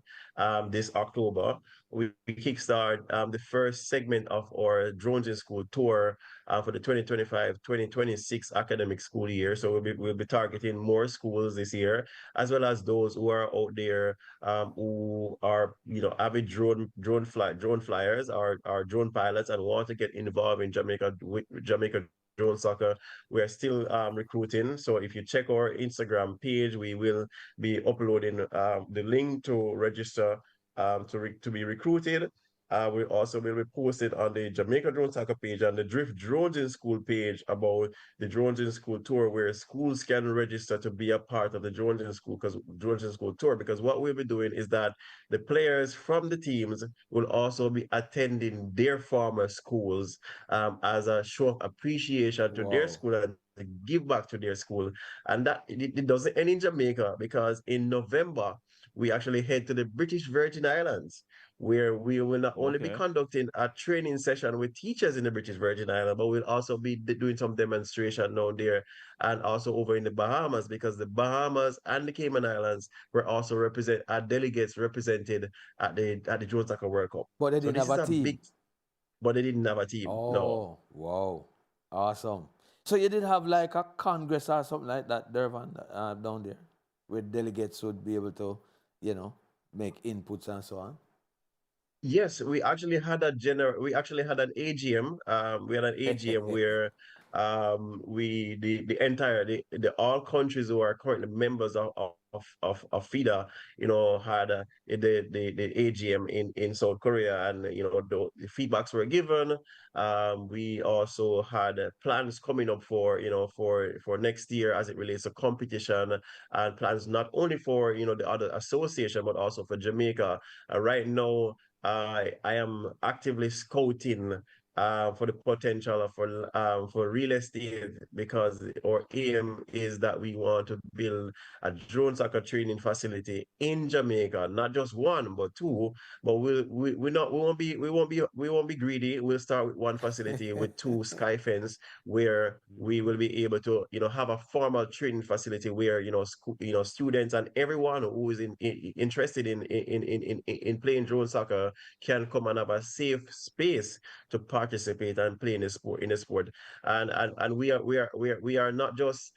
this October. We kickstart the first segment of our Drones in School tour for the 2025-2026 academic school year. So we'll be targeting more schools this year, as well as those who are out there who are avid drone flyers or drone pilots and want to get involved in Jamaica Drone Soccer. We are still recruiting. So if you check our Instagram page, we will be uploading the link to register to be recruited. We also will be posted on the Jamaica Drone Soccer page and the Drift Drones in School page about the Drones in School tour, where schools can register to be a part of the Drones in School tour. Because what we'll be doing is that the players from the teams will also be attending their former schools as a show of appreciation to their school and to give back to their school. And that it doesn't end in Jamaica, because in November we actually head to the British Virgin Islands, where we will not only be conducting a training session with teachers in the British Virgin Islands, but we'll also be doing some demonstration down there, and also over in the Bahamas, because the Bahamas and the Cayman Islands were also delegates represented at the Drone Soccer World Cup. But they didn't have a team. But they didn't have a team. Oh, no. Wow. Awesome. So you did have like a congress or something like that, Dervan, down there, where delegates would be able to, make inputs and so on? Yes, we actually had an AGM. We had an AGM where all countries who are currently members of FIDA, had the AGM in South Korea, and the feedbacks were given. We also had plans coming up for next year as it relates to competition, and plans not only for the other association, but also for Jamaica. Right now, I am actively scouting for the potential for real estate, because our aim is that we want to build a drone soccer training facility in Jamaica, not just one but two. But we won't be greedy. We'll start with one facility with 2 sky fence, where we will be able to have a formal training facility where students and everyone who is interested in playing drone soccer can come and have a safe space to participate and play in the sport. And we are not just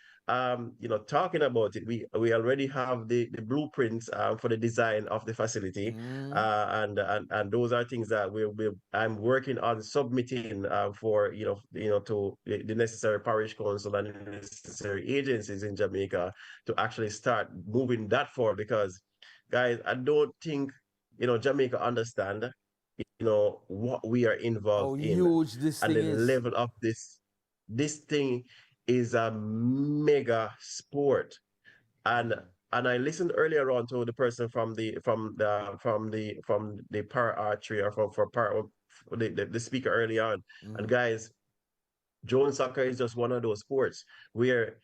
talking about it, we already have the blueprints for the design of the facility, and those are things that I'm working on submitting for to the necessary parish council and the necessary agencies in Jamaica to actually start moving that forward. Because, guys, I don't think Jamaica understand what we are involved in, huge this and thing the is. level of this thing is a mega sport. And I listened earlier on to the person from the para archery, or the speaker early on. And guys, drone soccer is just one of those sports where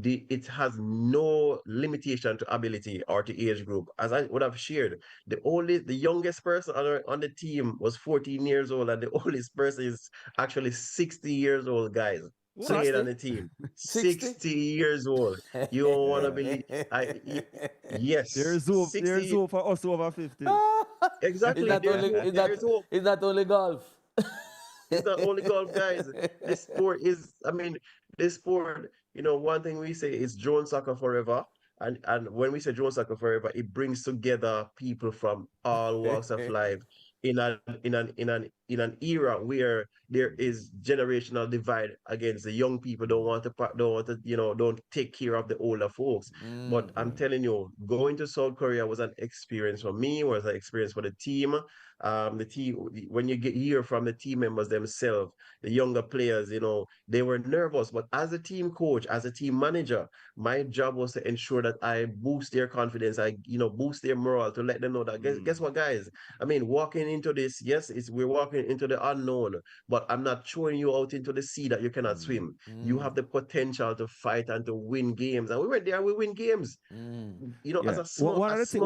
it has no limitation to ability or to age group. As I would have shared, the youngest person on the team was 14 years old, and the oldest person is actually 60 years old, guys. Playing on the team. 60 years old. You don't want to believe. Yes. There's 60 hope for us over 50. Exactly. Is that only golf? It's not only golf, guys. This sport is, this sport, one thing we say is drone soccer forever. And when we say drone soccer forever, it brings together people from all walks of life in an era where there is generational divide against the young people. Don't take care of the older folks. But I'm telling you, going to South Korea was an experience for me, was an experience for the team. When you hear from the team members themselves, the younger players, they were nervous. But as a team coach, as a team manager, my job was to ensure that I boost their confidence, I boost their morale, to let them know that guess what, guys? Walking into this, yes, we're walking into the unknown, but I'm not throwing you out into the sea that you cannot swim. You have the potential to fight and to win games, and we went there, we win games. As a small, one other thing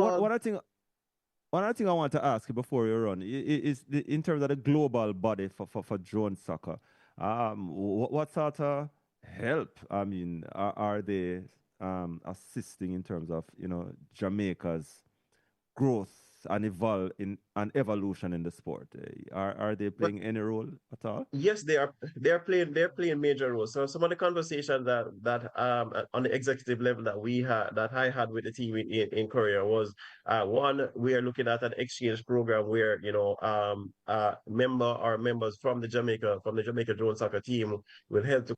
I want to ask you before you run is in terms of the global body for drone soccer. What sort of help are they assisting in terms of Jamaica's growth and evolution in the sport? Are they playing any role at all? Yes, they are. They're playing major roles. So some of the conversation that on the executive level that I had with the team in Korea was one, we are looking at an exchange program where members from the Jamaica drone soccer team will head to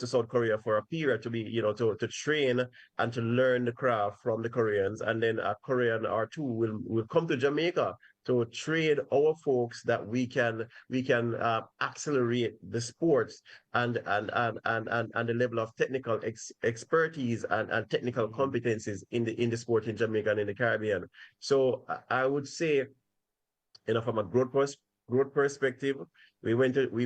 South Korea for a period to be to train and to learn the craft from the Koreans, and then a Korean or two will come to Jamaica to train our folks that we can accelerate the sports and the level of technical expertise and technical competencies in the sport in Jamaica and in the Caribbean. So I would say, from a growth perspective, we went to the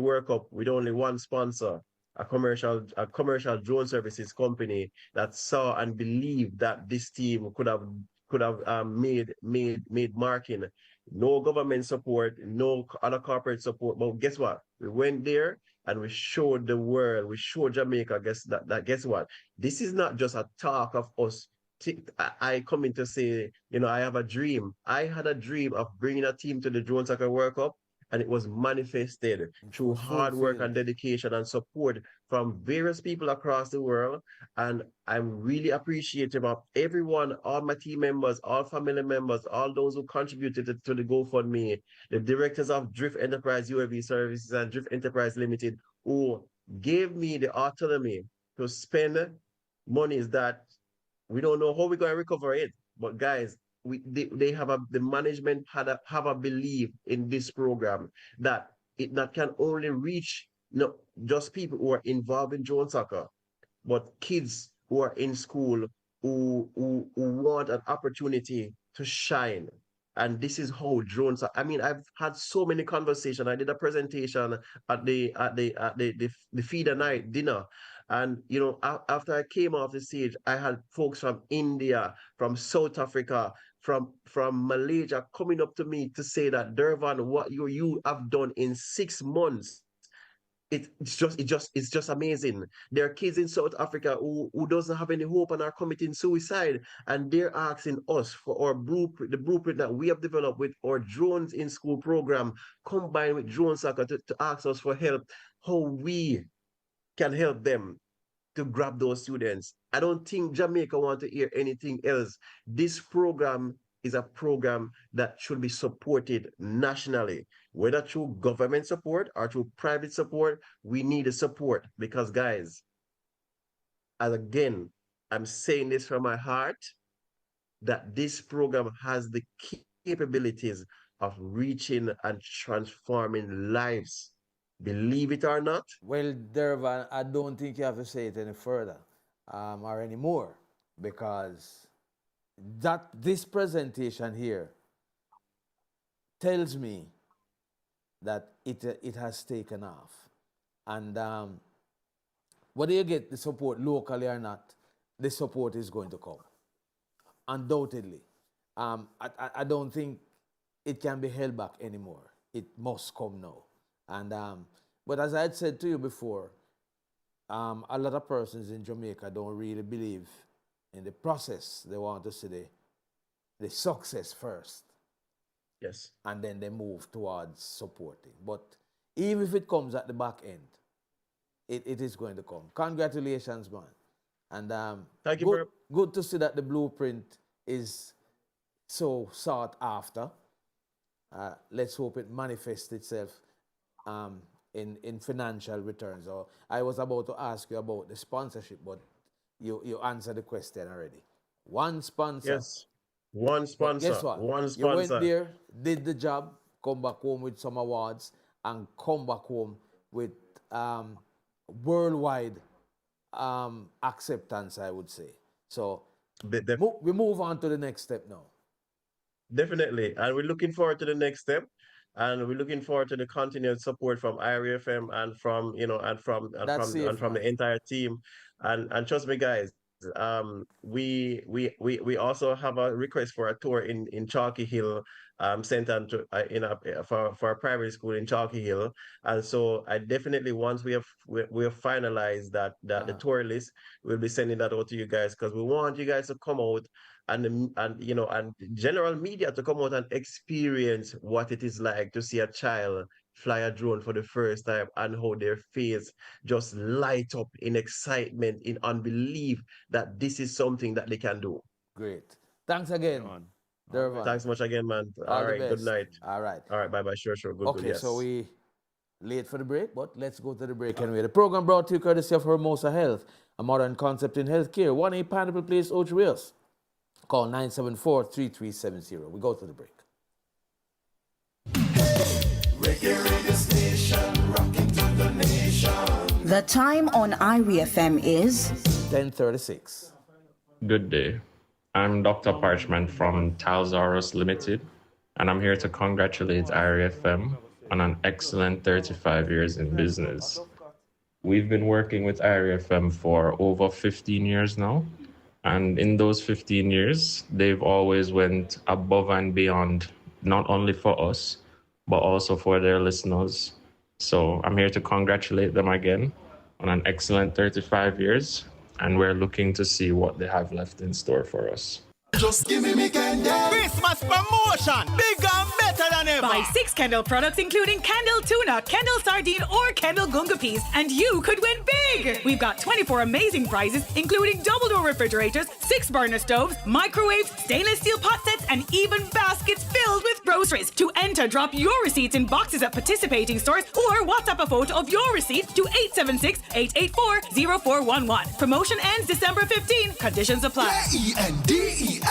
World Cup with only one sponsor, a commercial drone services company that saw and believed that this team could have made marking. No government support, no other corporate support. But guess what? We went there and we showed the world, we showed Jamaica, guess what? This is not just a talk of us. I come in to say, I have a dream. I had a dream of bringing a team to the Drone Soccer World Cup, and it was manifested through hard work and dedication and support from various people across the world. And I'm really appreciative of everyone, all my team members, all family members, all those who contributed to the GoFundMe, the directors of Drift Enterprise UAV Services and Drift Enterprise Limited, who gave me the autonomy to spend monies that we don't know how we're going to recover it. But guys, the management have a belief in this program that it not can only reach just people who are involved in drone soccer, but kids who are in school who want an opportunity to shine. And this is how drones are. I've had so many conversations. I did a presentation at the feeder night dinner. And, after I came off the stage, I had folks from India, from South Africa, from Malaysia coming up to me to say that, Dervan, what you have done in 6 months, it's just amazing. There are kids in South Africa who doesn't have any hope and are committing suicide, and they're asking us for the blueprint that we have developed with our drones in school program combined with drone soccer to ask us for help, how we can help them to grab those students. I don't think Jamaica want to hear anything else. This program is a program that should be supported nationally, whether through government support or through private support. We need the support because, guys, and again, I'm saying this from my heart, that this program has the capabilities of reaching and transforming lives. Believe it or not. Well, Dervan, I don't think you have to say it any further or anymore, because this presentation here tells me that it has taken off. And whether you get the support locally or not, the support is going to come. Undoubtedly. I don't think it can be held back anymore. It must come now. And but as I had said to you before, a lot of persons in Jamaica don't really believe in the process. They want to see the success first. Yes. And then they move towards supporting. But even if it comes at the back end, it is going to come. Congratulations, man. And thank you, good to see that the blueprint is so sought after. Let's hope it manifests itself in financial returns. Or I was about to ask you about the sponsorship, but you answered the question already. One sponsor. Yes. One sponsor. Guess what? One sponsor. You went there, did the job, come back home with some awards, and come back home with worldwide acceptance, I would say. So we move on to the next step now. Definitely. And we're looking forward to the next step. And we're looking forward to the continued support from IRIE FM and from the entire team. And trust me, guys, we also have a request for a tour in Chalky Hill, sent on to for a primary school in Chalky Hill. And so I definitely, once we have finalized the tour list, we'll be sending that out to you guys, because we want you guys to come out and general media to come out and experience what it is like to see a child fly a drone for the first time, and how their face just light up in excitement, in unbelief that this is something that they can do. Great. Thanks again, Dervan. Thanks much again, man. All right, good night. All right. All right, bye-bye. Sure. Good, okay, good, yes. So we late for the break, but let's go to the break anyway. The program brought to you courtesy of Hermosa Health, a modern concept in healthcare. 1A Pineapple Place, Ocho Rios. Call 974-3370. We go to the break. The time on IRIE FM is 10:36. Good day. I'm Dr. Parchment from Talzaurus Limited, and I'm here to congratulate IRIE FM on an excellent 35 years in business. We've been working with IRIE FM for over 15 years now, and in those 15 years, they've always went above and beyond, not only for us, but also for their listeners. So I'm here to congratulate them again on an excellent 35 years, and we're looking to see what they have left in store for us. Just give me candy. Christmas promotion. Bigger and better than ever. Buy 6 Kendall products, including Kendall Tuna, Kendall Sardine, or Kendall Gunga Peas, and you could win big. We've got 24 amazing prizes, including double-door refrigerators, 6-burner stoves, microwaves, stainless steel pot sets, and even baskets filled with groceries. To enter, drop your receipts in boxes at participating stores or WhatsApp a photo of your receipt to 876-884-0411. Promotion ends December 15. Conditions apply. KENDEL.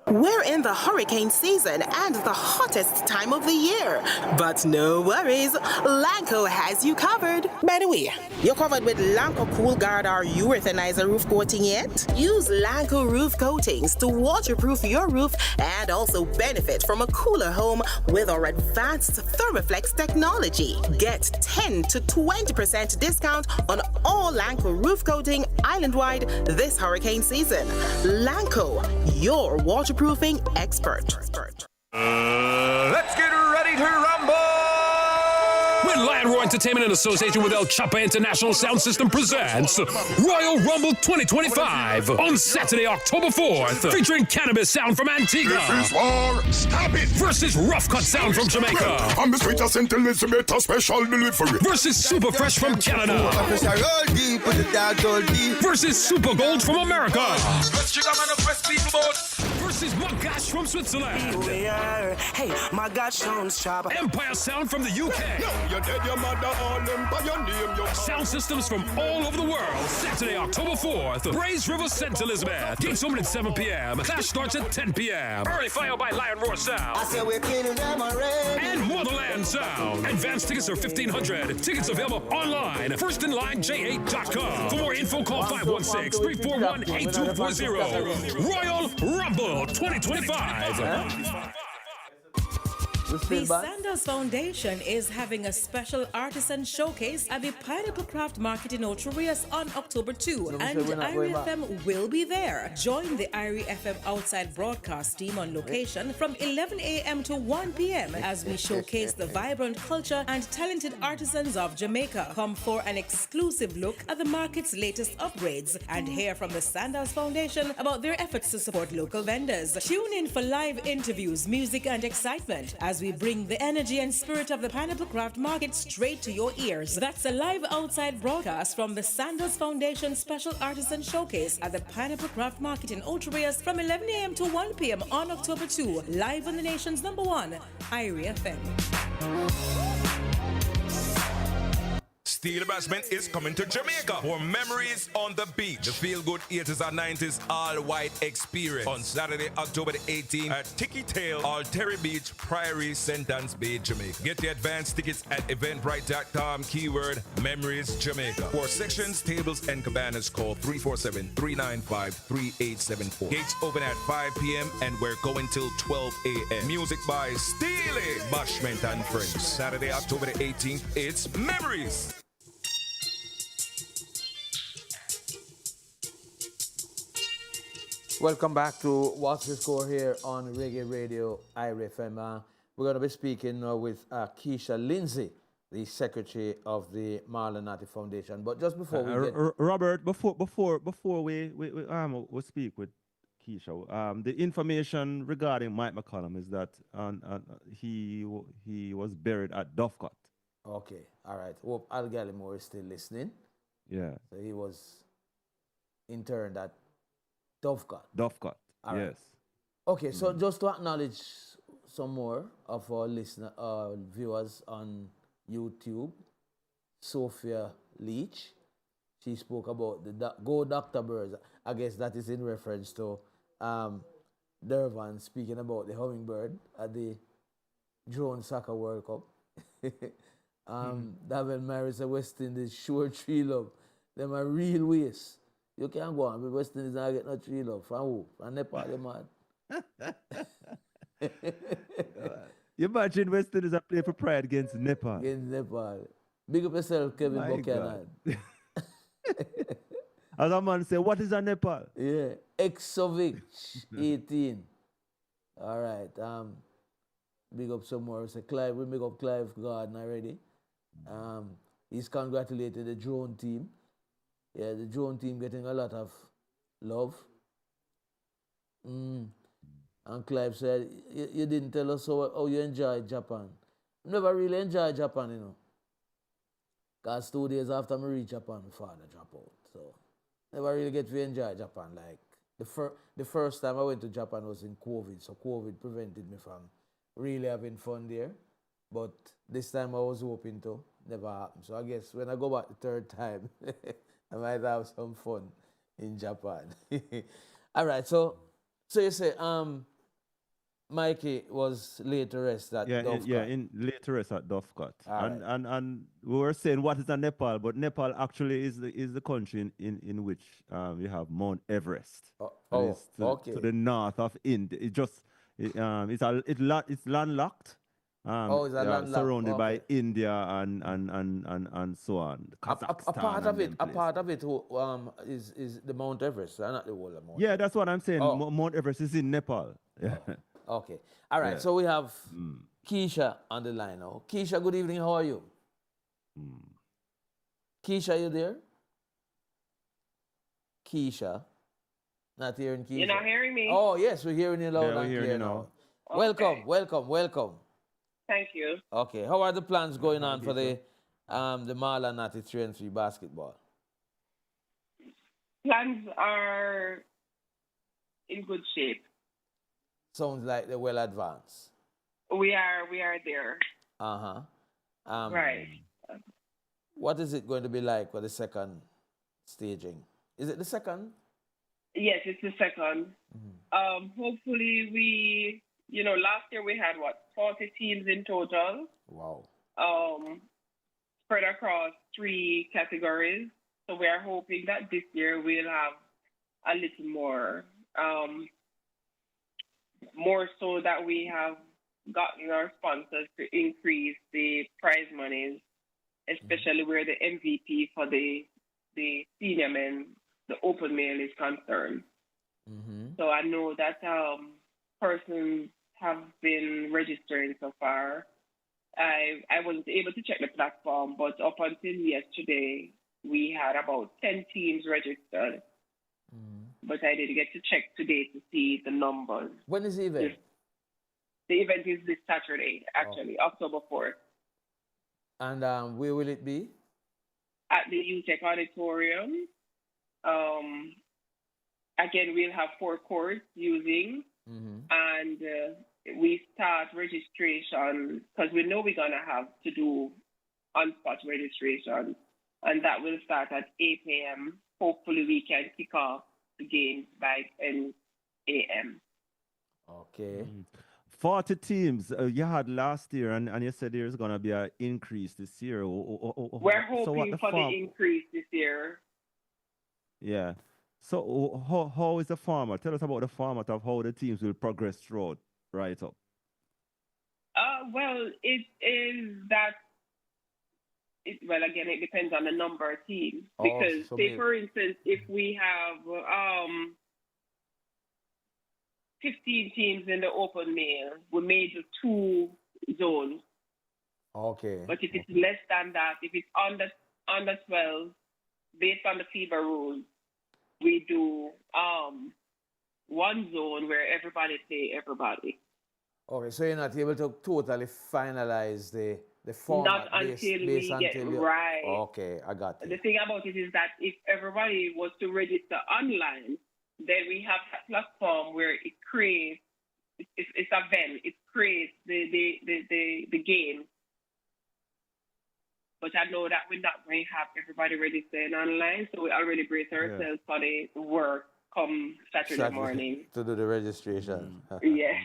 We're in the hurricane season and the hottest time of the year. But no worries, Lanco has you covered. By the way, you're covered with Lanco Cool Guard or Urethanizer roof coating yet? Use Lanco roof coatings to waterproof your roof and also benefit from a cooler home with our advanced Thermoflex technology. Get 10 to 20% discount on all Lanco roof coating island-wide this hurricane season. Lanco, your waterproofing expert. Let's get ready to rumble! When Land Roar Entertainment in association with El Chapa International Sound System presents Royal Rumble 2025 on Saturday, October 4th, featuring Cannabis Sound from Antigua. This is war. Stop it. Versus Rough Cut Sound from Jamaica. On the street of St. Elizabeth, a special delivery. Versus Super Fresh from Canada. Versus Super Gold from America. Versus Magash from Switzerland. Hey, my God, Jones Chopper. Empire Sound from the UK. You're dead, your mother, all them by your name. Sound systems from all over the world. Saturday, October 4th. Braze River, St. Elizabeth. Gates open at 7 p.m. Clash starts at 10 p.m. Early fire by Lion Roar Sound. I said we're killing them already. And Motherland Sound. Advance tickets are $1,500. Tickets available online. FirstInLineJ8.com. For more info, call 516-341-8240. Royal Rumble 2025. The Sandals Foundation is having a special artisan showcase at the Pineapple Craft Market in Ocho Rios on October 2, and IRIE FM will be there. Join the IRIE FM outside broadcast team on location from 11 a.m. to 1 p.m. as we showcase the vibrant culture and talented artisans of Jamaica. Come for an exclusive look at the market's latest upgrades and hear from the Sandals Foundation about their efforts to support local vendors. Tune in for live interviews, music, and excitement as we bring the energy and spirit of the Pineapple Craft Market straight to your ears. That's a live outside broadcast from the Sandals Foundation Special Artisan Showcase at the Pineapple Craft Market in Ocho Rios from 11 a.m. to 1 p.m. on October 2, live on the nation's #1, IRIE FM. Steel Bashment is coming to Jamaica for Memories on the Beach. The feel-good 80s and 90s all-white experience on Saturday, October the 18th at Tiki Tail, Alterry Beach, Priory, Sentence Bay, Jamaica. Get the advance tickets at eventbrite.com, keyword Memories Jamaica. For sections, tables, and cabanas, call 347-395-3874. Gates open at 5 p.m. and we're going till 12 a.m. Music by Steely Bashment and Friends. Saturday, October the 18th, it's Memories. Welcome back to What's the Score here on Reggae Radio, IRIE FM. We're going to be speaking with Keisha Lindsay, the secretary of the Marlon Natty Foundation. But just before we get... Robert, before we speak with Keisha, the information regarding Mike McCollum is that he was buried at Dovecot. Okay, all right. Hope Al Gallimore is still listening. Yeah. So he was interned at Dovecot. Dovecot, All right. yes. Okay, so just to acknowledge some more of our viewers on YouTube, Sophia Leach, she spoke about the Go Dr. Birds. I guess that is in reference to Durban speaking about the hummingbird at the Drone Soccer World Cup. David Mary said West Indies sure tree love. Them are real waste. You can't go on, but West Indies not get no tree love. From who? From Nepal, they mad. You imagine West Indies are playing for pride against Nepal. Against Nepal. Big up yourself, Kevin Buchanan. As a man say, what is a Nepal? Yeah, Exovic 18. All right. Big up some more. So Clive, we big up Clive Gardner already. He's congratulated the drone team. Yeah, the drone team getting a lot of love. And Clive said, you didn't tell us how you enjoyed Japan. Never really enjoyed Japan, you know. Because 2 days after I reached Japan, my father dropped out. So never really get to enjoy Japan. Like the first time I went to Japan was in COVID. So COVID prevented me from really having fun there. But this time I was hoping to. Never happened. So I guess when I go back the third time, I might have some fun in Japan. All right, so you say Mikey was laid to rest at Dovecot. in laid to rest at Dovecot. And we were saying what is a Nepal, but Nepal actually is the country in which you have Mount Everest. Okay. To the north of India. It's landlocked. Surrounded by India and so on. A part of it is the Mount Everest, not the whole of Mount Everest. Yeah, that's what I'm saying. Mount Everest is in Nepal. Yeah. Okay. All right. So we have Keisha on the line now. Keisha, good evening. How are you? Keisha, you there? Keisha? Not hearing Keisha. You're not hearing me? Oh, yes, we're hearing you loud Yeah, we're and hearing clear you now. now. Welcome, welcome, welcome. Thank you. Okay, how are the plans going on for the Marla Natty 3-3 basketball? Plans are in good shape. Sounds like they're well advanced. We are there. Uh-huh. Right. What is it going to be like for the second staging? Is it the second? Yes, it's the second. Hopefully last year we had 40 teams in total. Wow. Spread across 3 categories. So we are hoping that this year we'll have a little more. More so that we have gotten our sponsors to increase the prize monies, especially where the MVP for the senior men, the open male, is concerned. So I know that persons have been registering so far. I wasn't able to check the platform, but up until yesterday, we had about 10 teams registered. But I didn't get to check today to see the numbers. When is the event? The event is this Saturday, actually, October 4th. And where will it be? At the UTEC Auditorium. Again, we'll have 4 courts using. And we start registration because we know we're going to have to do on-spot registration. And that will start at 8 a.m. Hopefully we can kick off the games by 10 a.m. Okay. 40 teams you had last year, and you said there's going to be an increase this year. We're hoping for the increase this year. Yeah. So how is the format? Tell us about the format of how the teams will progress throughout right up. Well, it is that. Well, again, it depends on the number of teams. Because, for instance, if we have 15 teams in the open male, we may do 2 zones. Okay. But if it's less than that, if it's under 12, based on the FIBA rules, we do 1 zone where everybody play everybody. Okay, so you're not able to totally finalize the format not until we get right. Okay, I got it. The thing about it is that if everybody was to register online, then we have that platform where it creates, it's a Venn, it creates the game. But I know that we're not going to have everybody registering online, so we already brace ourselves for the work come Saturday morning. To do the registration. Yes.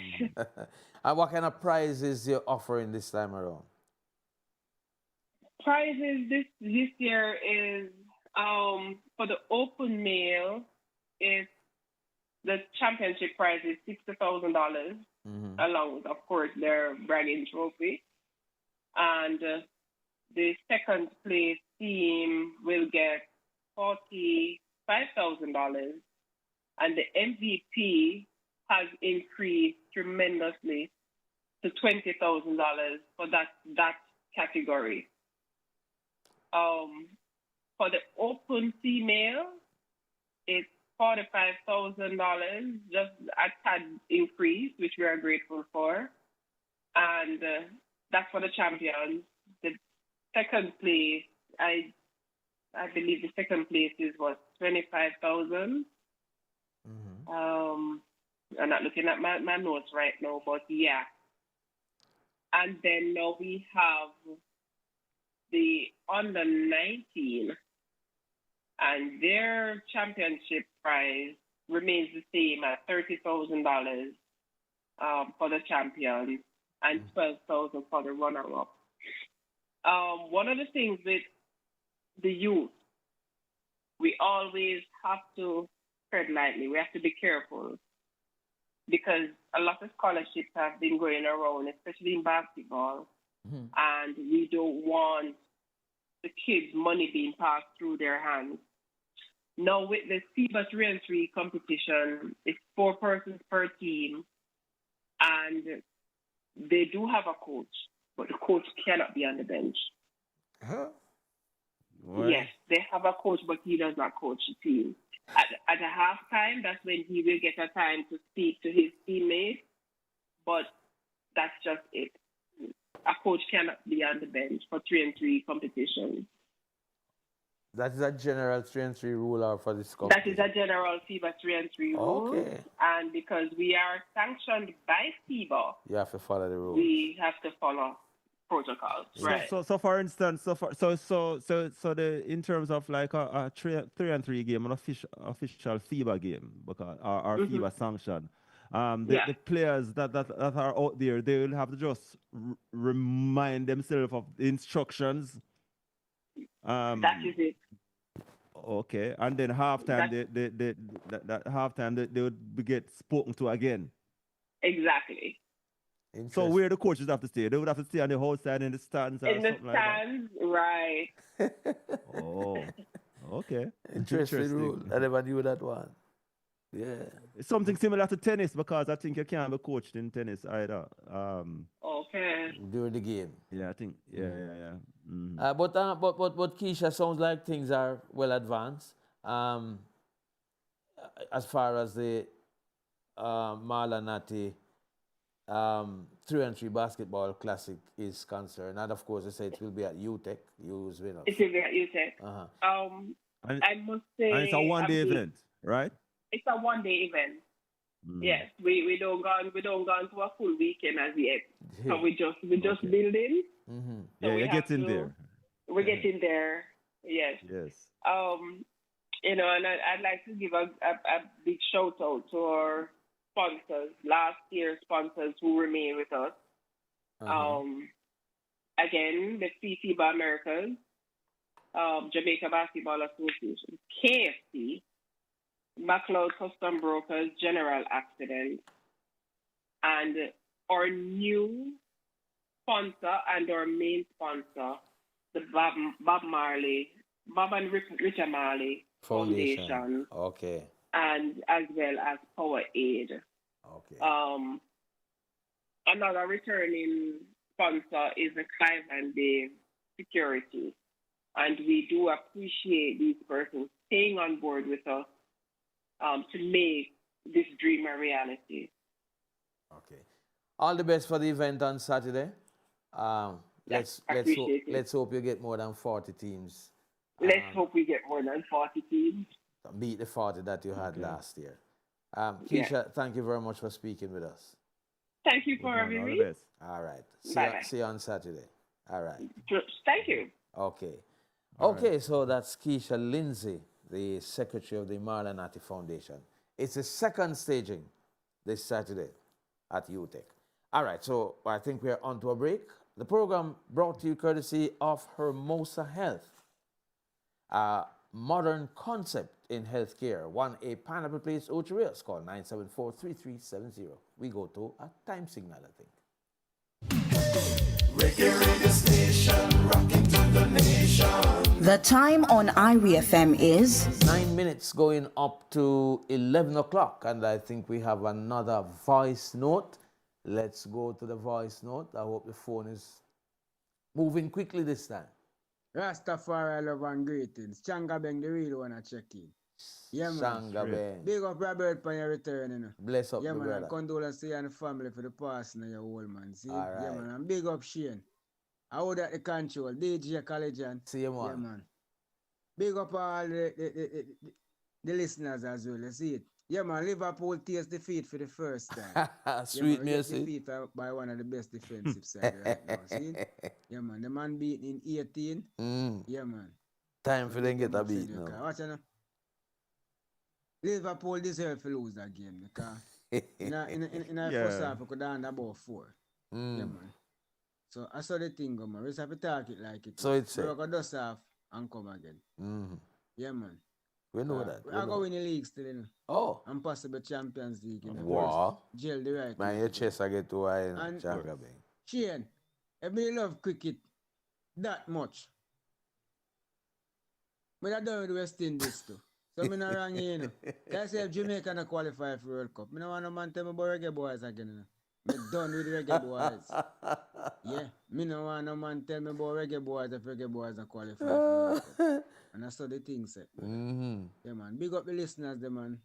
And what kind of prizes you're offering this time around? Prizes this year is for the open male is the championship prize is $60,000, along with, of course, their bragging trophy, and the second place team will get $45,000, and the MVP has increased tremendously to $20,000 for that category. For the open female, it's $45,000, just a tad increase, which we are grateful for. And that's for the champions. The second place, I believe the second place is $25,000. I'm not looking at my notes right now, but yeah. And then now we have the under 19, and their championship prize remains the same at $30,000 for the champion and $12,000 for the runner-up. One of the things with the youth, we always have to tread lightly. We have to be careful because a lot of scholarships have been going around, especially in basketball, and we don't want the kids' money being passed through their hands. Now, with the FIBA 3-on-3 competition, it's 4 persons per team, and they do have a coach, but the coach cannot be on the bench. Yes, they have a coach, but he does not coach the team. At a halftime, that's when he will get a time to speak to his teammates, but that's just it. A coach cannot be on the bench for 3-on-3 competition. That is a general 3-on-3 rule for this That competition. is a general FIBA 3-on-3 rule. Okay. And because we are sanctioned by FIBA, You have to follow the rules. we have to follow protocols, right? So for instance, so the in terms of like a 3-on-3 game, an official FIBA game, because our FIBA sanction, the players that are out there, they will have to just remind themselves of the instructions. That is it. Okay, and then halftime, that halftime they would get spoken to again. Exactly. So where the coaches have to stay? They would have to stay on the outside in the stands or In the something like that. stands, right. Oh, okay. Interesting rule. I never knew that one. Yeah. It's something similar to tennis, because I think you can't be coached in tennis either. Okay. During the game. Yeah, I think. Yeah. Mm. But Keisha, sounds like things are well advanced. As far as the Malanati 3-on-3 basketball classic is concerned, and of course, I say it will be at UTEC. It will be at UTEC. I must say, and it's a one-day event, right? It's a one-day event. Yes, we don't go into a full weekend as yet. So we just building. Mm-hmm. So yeah, you're getting there. We're getting there. Yes. Yes. And I'd like to give a big shout out to our sponsors, last year's sponsors who remain with us. Again, the FIBA Americas, Jamaica Basketball Association, KFC, McLeod Custom Brokers, General Accident, and our new sponsor and our main sponsor, the Bob and Richard Marley Foundation. Okay. And as well as Power Aid. Okay. Another returning sponsor is the Clive and Dave Security. And we do appreciate these persons staying on board with us to make this dream a reality. Okay. All the best for the event on Saturday. Let's hope you get more than 40 teams. Let's hope we get more than 40 teams. Beat the 40 that you had last year. Keisha, thank you very much for speaking with us. Thank you for having me. All right. See you on Saturday. All right. Thank you. Okay. Okay, so that's Keisha Lindsay, the secretary of the Malanati Foundation. It's the second staging this Saturday at UTEC. All right, so I think we're on to a break. The program brought to you courtesy of Hermosa Health, a modern concept in healthcare. 1A Pineapple Place, Ocherios. Call 974-3370. We go to a time signal, I think. Reggae radio station, rocking to the nation. The time on IRIE FM is 9 minutes going up to 11 o'clock, and I think we have another voice note. Let's go to the voice note. I hope the phone is moving quickly this time. Rastafari love and greetings. Changa Beng, the real one, I check in. Yeah, man. Changa Beng. Big up Robert for your return, you know. Bless up, yeah, man. brother. And condolences to you and the family for the passing of your old man. See? All right. Yeah, man. And big up Shane. I hold at the control. DJ College and see you, man. Yeah, man. Big up all the listeners as well. You see it. Yeah, man. Liverpool tears defeat for the first time. Sweet yeah, man, mercy. Defeat by one of the best defensive sides right now. See? Yeah, man. The man beaten in 18. Yeah, man. Time for them get a beat now. Watch out now. Liverpool deserve to lose that game because in the first half we could down about 4. Yeah, man. So I saw the thing go, man. We just have to talk it like it. So it's we go dust off and come again. Yeah, man. We know that. We are going in the league still, you know. Oh. And possible Champions League. In the wow. Jail the right. Man, your chest I get too high, you know. Changa Beng. Shane, if me love cricket that much, but I don't do West Indies too. So I'm not wrong here, you know. I say if Jamaica not qualify for World Cup, I don't want no man tell me about reggae boys again, you know. Me done with reggae boys. Yeah, me no want no man tell me about reggae boys if reggae boys are qualified for World Cup. And I saw the thing set. Yeah, man. Big up the listeners, the man.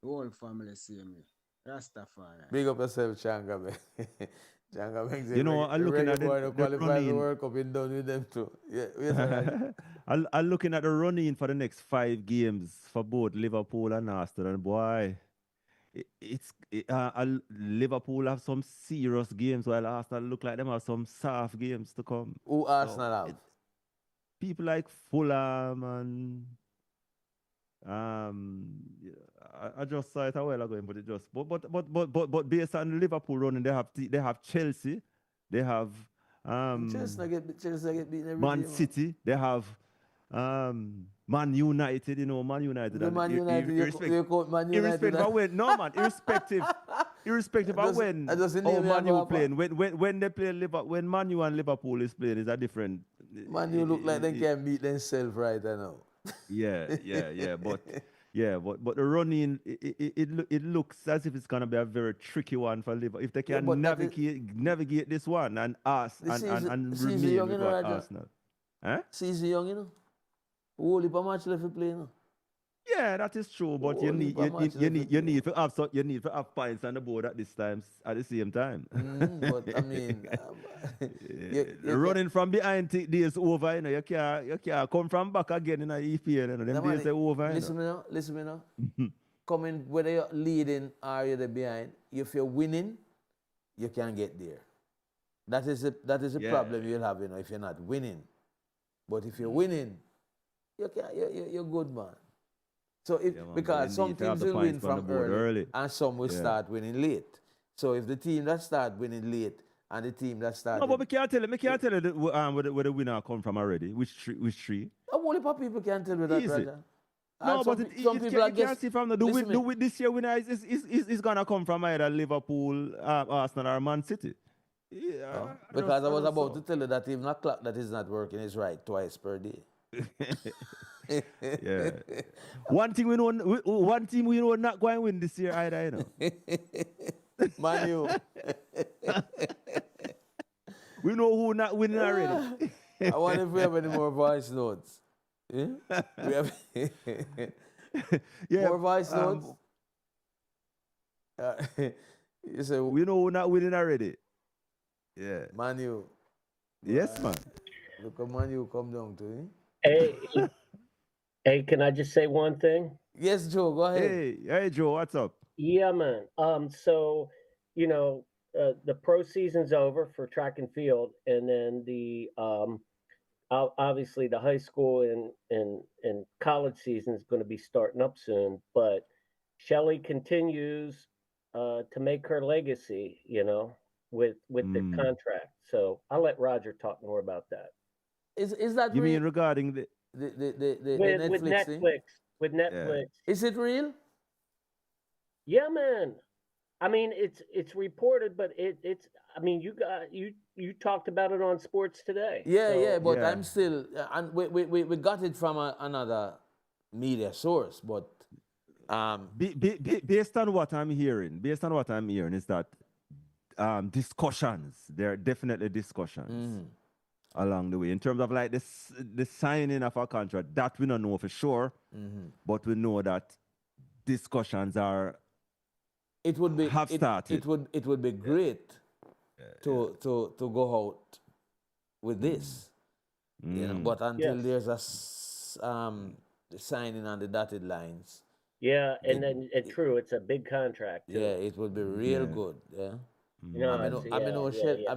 The whole family same way. Rastafari. Big up yourself, Changa. Changa makes You know, I'm looking at the qualify for running. World Cup, been done with them too. Yeah, yes, I'm looking at the running for the next 5 games for both Liverpool and Arsenal. And boy, Liverpool have some serious games while Arsenal look like them have some soft games to come. Who Arsenal have? People like Fulham and I just saw it a while ago, but it just but based on Liverpool running, they have Chelsea, they have Chelsea get beaten every Man day, City, they have Man United, you know, Man United. The Man United, you quote Man United. Irrespective of when, no man, irrespective of when, Man U playing, when they play Liverpool, when Man U and Liverpool is playing, it's a different. Man U look like they can beat themselves right now. Yeah, but the running, it looks as if it's gonna be a very tricky one for Liverpool if they can navigate this one and remain with Arsenal. Huh? Season young, you know. Whole heap of match left to play, you know. Yeah, that is true, but you need to have points on the board at the same time. But I mean, running from behind days over, you know. You can't come from back again in the EPL, you know. Them days are over. Listen me now. Coming whether you're leading or you're behind, if you're winning, you can get there. That is the problem you'll have, you know, if you're not winning. But if you're winning, you're good, man. So because some teams will win from early and some will start winning late. So if the team that start winning late and the team that start... No, but we can't tell you where the winner come from already. Which tree? A whole heap of people can't tell you that, Raja. No, but some people you can't see from the this year winner is going to come from either Liverpool, Arsenal or Man City. Yeah, because I was about to tell you that even a clock that is not working is right twice per day. Yeah. One team we know not going to win this year either, you know. Man U. We know who not winning already. I wonder if we have any more voice notes. Yeah? We have more voice notes? You say, we know who not winning already. Yeah. Man U. Yes, man. Look at Man U come down to him. Hey, can I just say one thing? Yes, Joe, go ahead. Hey, Joe, what's up? Yeah, man. So, you know, the pro season's over for track and field, and then the obviously the high school and college season is going to be starting up soon. But Shelley continues to make her legacy, you know, with the contract. So I'll let Roger talk more about that. Is that you real? mean regarding the Netflix thing? With Netflix. Yeah. Is it real? Yeah, man. I mean, it's reported, but it's. I mean, you talked about it on Sports Today. Yeah, but I'm still, and we got it from another media source, but based on what I'm hearing, is that discussions. There are definitely discussions along the way in terms of like the signing of a contract. That we don't know for sure, but we know that discussions are. It would be have started. It would be great to go out with this, you know. But until there's a signing on the dotted lines. Yeah, and then it's true. It's a big contract. Too. Yeah, it would be real good. Yeah. You know, I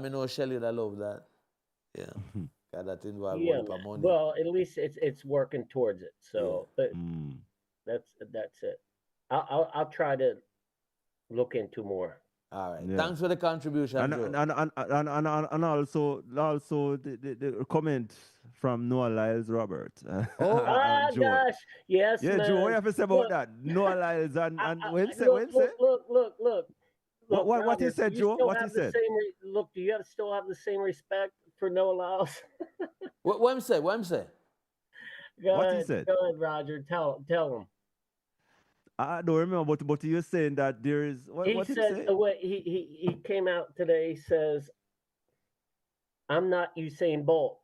know Shelley that love that. Yeah. Got that involved with money. Well, at least it's working towards it. So that's it. I'll try to look into more. All right. Yeah. Thanks for the contribution, and also the comment from Noah Lyles Robert. Gosh, yes. Yeah, man. Joe, what do you have to say about that? Noah Lyles and Look. What he said, Joe? What he said? Look, do you still have the same respect for Noah Lyles? What I'm saying? What he said? Go ahead, Roger. Tell him. I don't remember, but you're saying that there is. What He did he said, say? he came out today. He says, "I'm not Usain Bolt.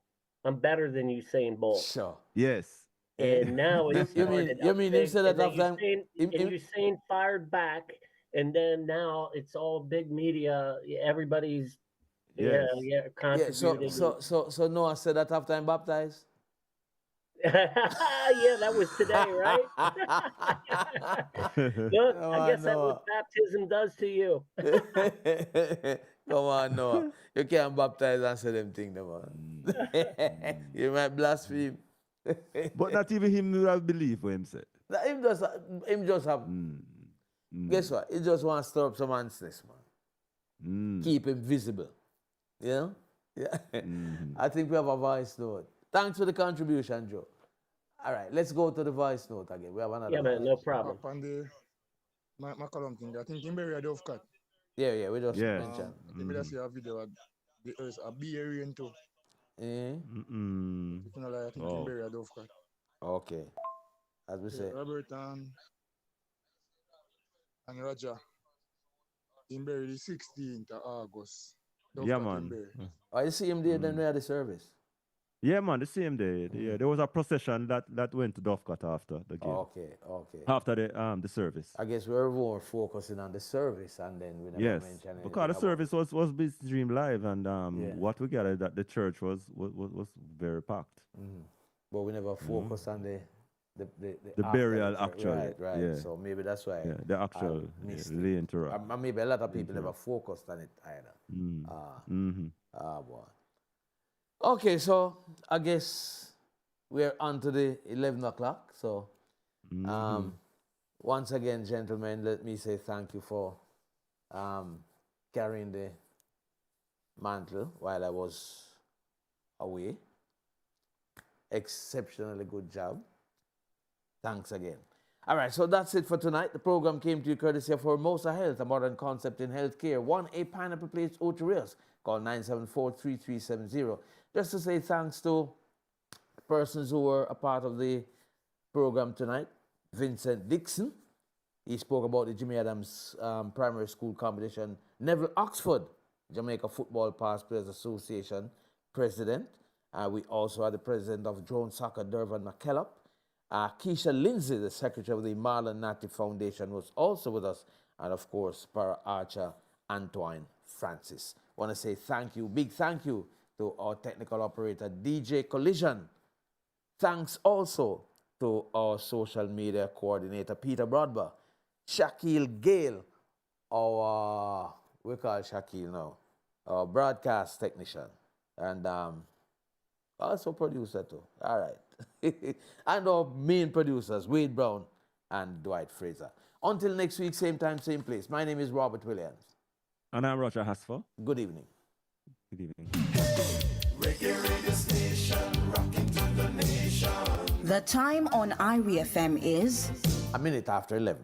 I'm better than Usain Bolt." Sure. Yes. And now it's you mean he said that and then after Usain fired back, and then now it's all big media. Everybody's contributing. So Noah said that after I'm baptized. Yeah, that was today, right? Look, I guess that's what baptism does to you. Come on, Noah. You can't baptize and say them things, man. You might blaspheme. But not even him who have belief for him said. Him just have. Guess what? He just wants to stir up some answers, man. Keep him visible. You know? Yeah. I think we have a voice note. Thanks for the contribution, Joe. All right, let's go to the voice note again. We have another. Yeah, man, no problem. On the McCollum thing, I think he buried a cut. Yeah, we just mentioned. I think I see a video of a Bay Area too. If you know, like, I think he buried a cut. Okay. As we say. Robert and Roger. He buried the 16th of August. Yeah, man. I see him there, then we had the service. Yeah, man, the same day. Yeah, there was a procession that went to Dovecot after the game. Okay. After the service. I guess we were more focusing on the service, and then we never mentioned because the service was being streamed live, and what we gathered that the church was very packed. But we never focused on the burial actually. Right. Yeah. So maybe that's why. Yeah, the actual lay interrupt. Maybe a lot of people never focused on it either. Boy. Okay, so I guess we're on to the 11 o'clock. So once again, gentlemen, let me say thank you for carrying the mantle while I was away. Exceptionally good job. Thanks again. All right, so that's it for tonight. The program came to you courtesy of Formosa Health, a modern concept in healthcare. 1A Pineapple Place, Oterios. Call 974-3370. Just to say thanks to persons who were a part of the program tonight. Vincent Dixon. He spoke about the Jimmy Adams Primary School competition. Neville Oxford, Jamaica Football Past Players Association president. We also had the president of Drone Soccer, Dervan McCollum. Keisha Lindsay, the secretary of the Marlon Native Foundation, was also with us. And of course, para archer Antoine Francis. I want to say thank you, big thank you to our technical operator, DJ Collision. Thanks also to our social media coordinator, Peter Broadber. Shaquille Gale, we call Shaquille now, our broadcast technician. And also producer too. All right. And our main producers, Wade Brown and Dwight Fraser. Until next week, same time, same place. My name is Robert Williams. And I'm Roger Hasfer. Good evening. Good evening. Reggae radio station, rocking to the nation. The time on IRIE FM is 1 minute after 11.